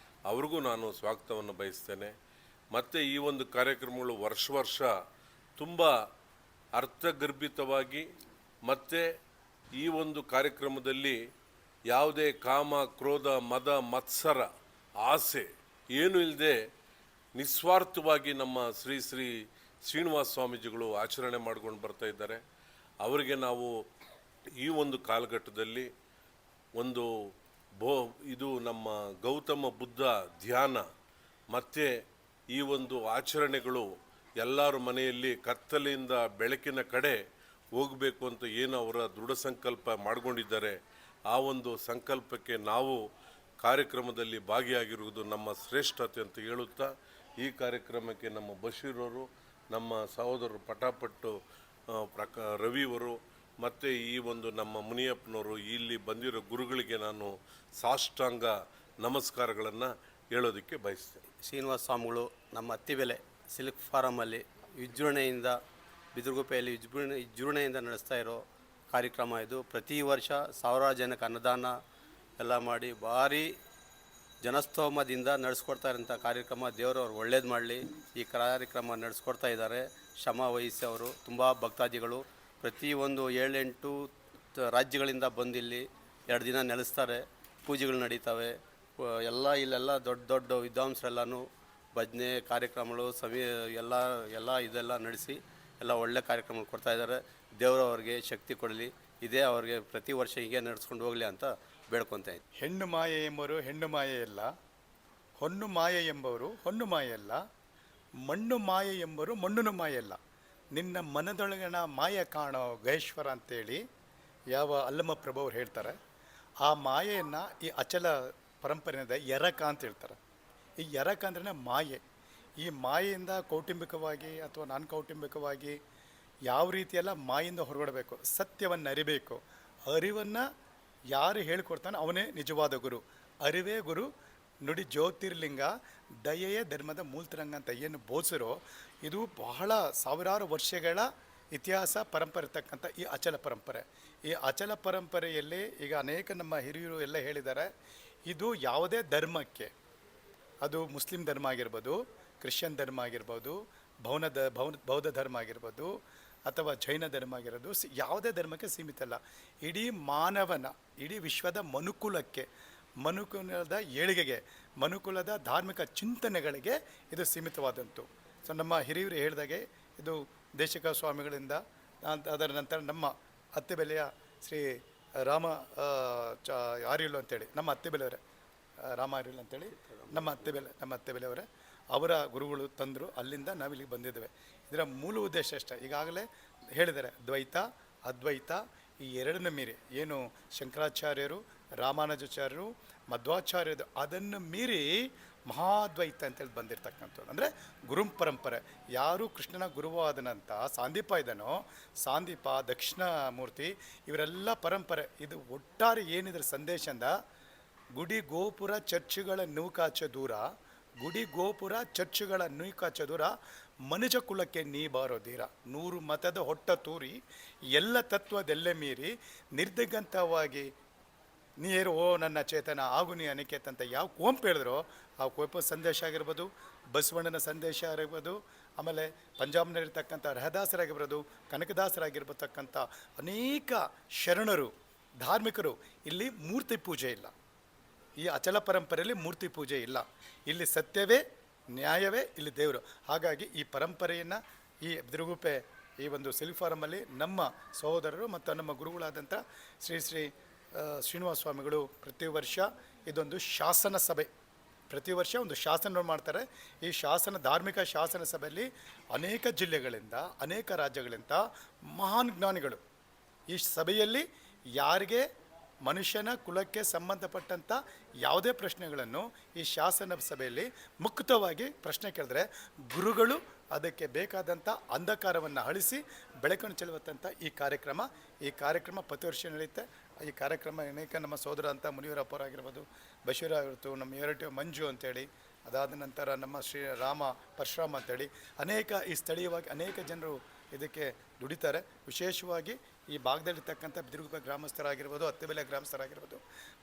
ಅವ್ರಿಗೂ ನಾನು ಸ್ವಾಗತವನ್ನು ಬಯಸ್ತೇನೆ. ಮತ್ತು ಈ ಒಂದು ಕಾರ್ಯಕ್ರಮಗಳು ವರ್ಷ ತುಂಬ ಅರ್ಥಗರ್ಭಿತವಾಗಿ ಮತ್ತು ಈ ಒಂದು ಕಾರ್ಯಕ್ರಮದಲ್ಲಿ ಯಾವುದೇ ಕಾಮ, ಕ್ರೋಧ, ಮದ, ಮತ್ಸರ, ಆಸೆ ಏನೂ ಇಲ್ಲದೆ ನಿಸ್ವಾರ್ಥವಾಗಿ ನಮ್ಮ ಶ್ರೀ ಶ್ರೀ ಶ್ರೀನಿವಾಸ ಸ್ವಾಮೀಜಿಗಳು ಆಚರಣೆ ಮಾಡ್ಕೊಂಡು ಬರ್ತಾ ಇದ್ದಾರೆ. ಅವರಿಗೆ ನಾವು ಈ ಒಂದು ಕಾಲಘಟ್ಟದಲ್ಲಿ ಒಂದು ಇದು ನಮ್ಮ ಗೌತಮ ಬುದ್ಧ ಧ್ಯಾನ ಮತ್ತು ಈ ಒಂದು ಆಚರಣೆಗಳು ಎಲ್ಲರ ಮನೆಯಲ್ಲಿ ಕತ್ತಲೆಯಿಂದ ಬೆಳಕಿನ ಕಡೆ ಹೋಗಬೇಕು ಅಂತ ಏನು ಅವರ ದೃಢ ಸಂಕಲ್ಪ ಮಾಡಿಕೊಂಡಿದ್ದಾರೆ, ಆ ಒಂದು ಸಂಕಲ್ಪಕ್ಕೆ ನಾವು ಕಾರ್ಯಕ್ರಮದಲ್ಲಿ ಭಾಗಿಯಾಗಿರುವುದು ನಮ್ಮ ಶ್ರೇಷ್ಠತೆ ಅಂತ ಹೇಳುತ್ತಾ, ಈ ಕಾರ್ಯಕ್ರಮಕ್ಕೆ ನಮ್ಮ ಬಶೀರವರು, ನಮ್ಮ ಸಹೋದರರು ಪಟಾಪಟ್ಟು ರವಿಯವರು ಮತ್ತು ಈ ಒಂದು ನಮ್ಮ ಮುನಿಯಪ್ಪನವರು, ಇಲ್ಲಿ ಬಂದಿರೋ ಗುರುಗಳಿಗೆ ನಾನು ಸಾಷ್ಟಾಂಗ ನಮಸ್ಕಾರಗಳನ್ನು ಹೇಳೋದಕ್ಕೆ ಬಯಸ್ತೇನೆ. ಶ್ರೀನಿವಾಸ ಸ್ವಾಮಿಗಳು ನಮ್ಮ ಅತ್ತಿಬೆಲೆ ಸಿಲ್ಕ್ ಫಾರಮಲ್ಲಿ ವಿಜೃಂಭಣೆಯಿಂದ ಬಿದಿರುಗುಪ್ಪೆಯಲ್ಲಿ ವಿಜೃಂಭಣೆಯಿಂದ ನಡೆಸ್ತಾ ಇರೋ ಕಾರ್ಯಕ್ರಮ ಇದು. ಪ್ರತಿ ವರ್ಷ ಸಾವಿರಾರು ಜನಕ್ಕೆ ಅನ್ನದಾನ ಎಲ್ಲ ಮಾಡಿ ಭಾರಿ ಜನಸ್ತೋಮದಿಂದ ನಡೆಸ್ಕೊಡ್ತಾ ಇರೋಂಥ ಕಾರ್ಯಕ್ರಮ. ದೇವರವ್ರು ಒಳ್ಳೇದು ಮಾಡಲಿ. ಈ ಕಾರ್ಯಕ್ರಮ ನಡೆಸ್ಕೊಡ್ತಾ ಇದ್ದಾರೆ ಶ್ರಮ ವಹಿಸಿ ಅವರು. ತುಂಬ ಭಕ್ತಾದಿಗಳು ಪ್ರತಿಯೊಂದು 7-8 ರಾಜ್ಯಗಳಿಂದ ಬಂದಿಲ್ಲಿ 2 ದಿನ ನೆಲೆಸ್ತಾರೆ. ಪೂಜೆಗಳು ನಡೀತವೆ. ಇಲ್ಲೆಲ್ಲ ದೊಡ್ಡ ದೊಡ್ಡ ವಿದ್ವಾಂಸರೆಲ್ಲನೂ ಭಜನೆ ಕಾರ್ಯಕ್ರಮಗಳು ಎಲ್ಲ ಇದೆಲ್ಲ ನಡೆಸಿ ಎಲ್ಲ ಒಳ್ಳೆ ಕಾರ್ಯಕ್ರಮ ಕೊಡ್ತಾ ಇದ್ದಾರೆ. ದೇವರವ್ರಿಗೆ ಶಕ್ತಿ ಕೊಡಲಿ. ಇದೇ ಅವ್ರಿಗೆ ಪ್ರತಿ ವರ್ಷ ಹೀಗೆ ನಡೆಸ್ಕೊಂಡು ಹೋಗಲಿ ಅಂತ ಬೇಡ್ಕೊತಾ ಇದ್ದೀನಿ. ಹೆಣ್ಣು ಮಾಯೆ ಎಂಬವರು ಹೆಣ್ಣು ಮಾಯೆ ಇಲ್ಲ, ಹೊನ್ನು ಮಾಯೆ ಎಂಬವರು ಹೊನ್ನು ಮಾಯೆ ಅಲ್ಲ, ಮಣ್ಣು ಮಾಯೆ ಎಂಬವರು ಮಣ್ಣು ಮಾಯೆ ಅಲ್ಲ. ನಿನ್ನ ಮನದೊಳಗಿನ ಮಾಯೆ ಕಾಣೋ ಗಹೇಶ್ವರ ಅಂತೇಳಿ ಯಾವ ಅಲ್ಲಮ ಪ್ರಭು ಅವ್ರು ಹೇಳ್ತಾರೆ. ಆ ಮಾಯೆಯನ್ನು ಈ ಅಚಲ ಪರಂಪರೆಯಿಂದ ಎರಕ ಅಂತ ಹೇಳ್ತಾರೆ. ಈ ಎರಕ ಅಂದ್ರೆ ಮಾಯೆ. ಈ ಮಾಯೆಯಿಂದ ಕೌಟುಂಬಿಕವಾಗಿ ಅಥವಾ ನಾನ್ ಕೌಟುಂಬಿಕವಾಗಿ ಯಾವ ರೀತಿಯೆಲ್ಲ ಮಾಯಿಂದ ಹೊರಗಡಬೇಕು, ಸತ್ಯವನ್ನು ಅರಿಬೇಕು. ಅರಿವನ್ನು ಯಾರು ಹೇಳಿಕೊಡ್ತಾನೆ ಅವನೇ ನಿಜವಾದ ಗುರು. ಅರಿವೇ ಗುರು, ನುಡಿ ಜ್ಯೋತಿರ್ಲಿಂಗ, ದಯೆಯೇ ಧರ್ಮದ ಮೂಲತರಂಗ ಅಂತ ಏನು ಬೋಧಿಸಿರೋ, ಇದು ಬಹಳ ಸಾವಿರಾರು ವರ್ಷಗಳ ಇತಿಹಾಸ ಪರಂಪರೆ ಇರ್ತಕ್ಕಂಥ ಈ ಅಚಲ ಪರಂಪರೆ. ಈ ಅಚಲ ಪರಂಪರೆಯಲ್ಲಿ ಈಗ ಅನೇಕ ನಮ್ಮ ಹಿರಿಯರು ಎಲ್ಲ ಹೇಳಿದ್ದಾರೆ, ಇದು ಯಾವುದೇ ಧರ್ಮಕ್ಕೆ, ಅದು ಮುಸ್ಲಿಂ ಧರ್ಮ ಆಗಿರ್ಬೋದು, ಕ್ರಿಶ್ಚಿಯನ್ ಧರ್ಮ ಆಗಿರ್ಬೋದು, ಬೌದ್ಧ ಧರ್ಮ ಆಗಿರ್ಬೋದು, ಅಥವಾ ಜೈನ ಧರ್ಮ ಆಗಿರೋದು, ಯಾವುದೇ ಧರ್ಮಕ್ಕೆ ಸೀಮಿತ ಅಲ್ಲ. ಇಡೀ ಮಾನವನ, ಇಡೀ ವಿಶ್ವದ ಮನುಕುಲಕ್ಕೆ, ಮನುಕುಲದ ಏಳಿಗೆಗೆ, ಮನುಕುಲದ ಧಾರ್ಮಿಕ ಚಿಂತನೆಗಳಿಗೆ ಇದು ಸೀಮಿತವಾದಂತು. ಸೊ ನಮ್ಮ ಹಿರಿಯರು ಹೇಳಿದಾಗೆ ಇದು ದೇಶಿಕ ಸ್ವಾಮಿಗಳಿಂದ, ಅದರ ನಂತರ ನಮ್ಮ ಅತ್ತೆಬೆಲೆಯ ಶ್ರೀ ರಾಮ ಆರ್ಯುಲ್ ಅಂತೇಳಿ, ನಮ್ಮ ಅತ್ತೆಬೆಲೆಯವರೇ ರಾಮ ಆರ್ಯುಲ್ ಅಂತೇಳಿ ನಮ್ಮ ಅತ್ತೆಬೆಲೆಯವರೇ ಅವರ ಗುರುಗಳು ತಂದರು. ಅಲ್ಲಿಂದ ನಾವಿಲ್ಲಿಗೆ ಬಂದಿದ್ದೇವೆ. ಇದರ ಮೂಲ ಉದ್ದೇಶ ಅಷ್ಟೇ. ಈಗಾಗಲೇ ಹೇಳಿದ್ದಾರೆ, ದ್ವೈತ ಅದ್ವೈತ ಈ ಎರಡನ್ನು ಮೀರಿ ಏನು ಶಂಕರಾಚಾರ್ಯರು, ರಾಮಾನುಜಾಚಾರ್ಯರು, ಮಧ್ವಾಚಾರ್ಯರು, ಅದನ್ನು ಮೀರಿ ಮಹಾದ್ವೈತ ಅಂತೇಳಿ ಬಂದಿರತಕ್ಕಂಥದ್ದು. ಅಂದರೆ ಗುರುಂ ಪರಂಪರೆ. ಯಾರು ಕೃಷ್ಣನ ಗುರುವಾದನಂತ ಸಾಂದೀಪ ಇದನೋ, ಸಾಂದೀಪ, ದಕ್ಷಿಣಾಮೂರ್ತಿ, ಇವರೆಲ್ಲ ಪರಂಪರೆ. ಇದು ಒಟ್ಟಾರೆ ಏನಿದ್ರ ಸಂದೇಶ ಅಂದ, ಗುಡಿ ಗೋಪುರ ಚರ್ಚ್ಗಳ ನೂಕಾಚ ದೂರ, ಗುಡಿ ಗೋಪುರ ಚರ್ಚ್ಗಳ ನೂಕಾಚ ದೂರ, ಮನುಜ ಕುಲಕ್ಕೆ ನೀ ಬಾರೋ ಧೀರ. 100 ಮತದ ಹೊಟ್ಟ ತೂರಿ, ಎಲ್ಲ ತತ್ವದೆಲ್ಲೆ ಮೀರಿ, ನಿರ್ದಿಗಂತವಾಗಿ ನೀರು ಓ ನನ್ನ ಚೇತನ ಆಗು ನೀ ಅನಿಕೇತ ಅಂತ ಯಾವ ಕುವೆಂಪು ಹೇಳಿದ್ರು, ಆ ಕುವೆಂಪು ಸಂದೇಶ ಆಗಿರ್ಬೋದು, ಬಸವಣ್ಣನ ಸಂದೇಶ ಆಗಿರ್ಬೋದು, ಆಮೇಲೆ ಪಂಜಾಬ್ನಲ್ಲಿರ್ತಕ್ಕಂಥ ರಹದಾಸರಾಗಿರ್ಬೋದು, ಕನಕದಾಸರಾಗಿರ್ಬತಕ್ಕಂಥ ಅನೇಕ ಶರಣರು, ಧಾರ್ಮಿಕರು. ಇಲ್ಲಿ ಮೂರ್ತಿ ಪೂಜೆ ಇಲ್ಲ. ಈ ಅಚಲ ಪರಂಪರೆಯಲ್ಲಿ ಮೂರ್ತಿ ಪೂಜೆ ಇಲ್ಲ. ಇಲ್ಲಿ ಸತ್ಯವೇ ನ್ಯಾಯವೇ ಇಲ್ಲಿ ದೇವರು. ಹಾಗಾಗಿ ಈ ಪರಂಪರೆಯನ್ನು ಈ ಬಿದಿರುಗುಪ್ಪೆ ಈ ಒಂದು ಸಿಲ್ಕ್ ಫಾರಮಲ್ಲಿ ನಮ್ಮ ಸಹೋದರರು ಮತ್ತು ನಮ್ಮ ಗುರುಗಳಾದಂಥ ಶ್ರೀ ಶ್ರೀನಿವಾಸ ಸ್ವಾಮಿಗಳು ಪ್ರತಿ ವರ್ಷ ಇದೊಂದು ಶಾಸನ ಸಭೆ, ಪ್ರತಿ ವರ್ಷ ಒಂದು ಶಾಸನ ಮಾಡ್ತಾರೆ. ಈ ಧಾರ್ಮಿಕ ಶಾಸನ ಸಭೆಯಲ್ಲಿ ಅನೇಕ ಜಿಲ್ಲೆಗಳಿಂದ, ಅನೇಕ ರಾಜ್ಯಗಳಿಂದ ಮಹಾನ್ ಜ್ಞಾನಿಗಳು ಈ ಸಭೆಯಲ್ಲಿ ಯಾರಿಗೆ ಮನುಷ್ಯನ ಕುಲಕ್ಕೆ ಸಂಬಂಧಪಟ್ಟಂಥ ಯಾವುದೇ ಪ್ರಶ್ನೆಗಳನ್ನು ಈ ಶಾಸನ ಸಭೆಯಲ್ಲಿ ಮುಕ್ತವಾಗಿ ಪ್ರಶ್ನೆ ಕೇಳಿದ್ರೆ ಗುರುಗಳು ಅದಕ್ಕೆ ಬೇಕಾದಂಥ ಅಂಧಕಾರವನ್ನು ಅಳಿಸಿ ಬೆಳಕನ್ನು ಚೆಲ್ಲುವಂಥ ಈ ಕಾರ್ಯಕ್ರಮ ಪ್ರತಿ ವರ್ಷ ನಡೆಯುತ್ತೆ. ಈ ಕಾರ್ಯಕ್ರಮ ಅನೇಕ ನಮ್ಮ ಸೋದರ ಅಂತ ಮುನಿವರಪ್ಪರಾಗಿರ್ಬೋದು, ಬಶೀರ್ ಆಗಿರ್ತು, ನಮ್ಮ ಎರಟು ಮಂಜು ಅಂತೇಳಿ, ಅದಾದ ನಂತರ ನಮ್ಮ ಶ್ರೀ ರಾಮ ಪರಶುರಾಮ ಅಂತೇಳಿ ಅನೇಕ ಈ ಸ್ಥಳೀಯವಾಗಿ ಅನೇಕ ಜನರು ಇದಕ್ಕೆ ದುಡಿತಾರೆ. ವಿಶೇಷವಾಗಿ ಈ ಭಾಗದಲ್ಲಿರ್ತಕ್ಕಂಥ ಬಿದಿರುಗುಪ್ಪೆ ಗ್ರಾಮಸ್ಥರಾಗಿರ್ಬೋದು, ಅತ್ತೆಬೆಲೆ ಗ್ರಾಮಸ್ಥರಾಗಿರ್ಬೋದು,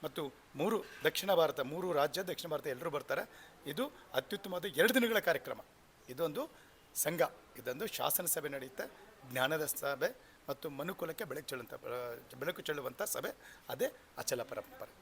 ಮತ್ತು 3 ದಕ್ಷಿಣ ಭಾರತ, 3 ರಾಜ್ಯ ದಕ್ಷಿಣ ಭಾರತ ಎಲ್ಲರೂ ಬರ್ತಾರೆ. ಇದು ಅತ್ಯುತ್ತಮವಾದ 2 ದಿನಗಳ ಕಾರ್ಯಕ್ರಮ. ಇದೊಂದು ಸಂಘ, ಇದೊಂದು ಶಾಸನ ಸಭೆ ನಡೆಯುತ್ತೆ, ಜ್ಞಾನದ ಸಭೆ ಮತ್ತು ಮನುಕುಲಕ್ಕೆ ಬೆಳಕು ಚೆಲ್ಲುವಂಥ ಸಭೆ. ಅದೇ ಅಚಲ ಪರಂಪರೆ.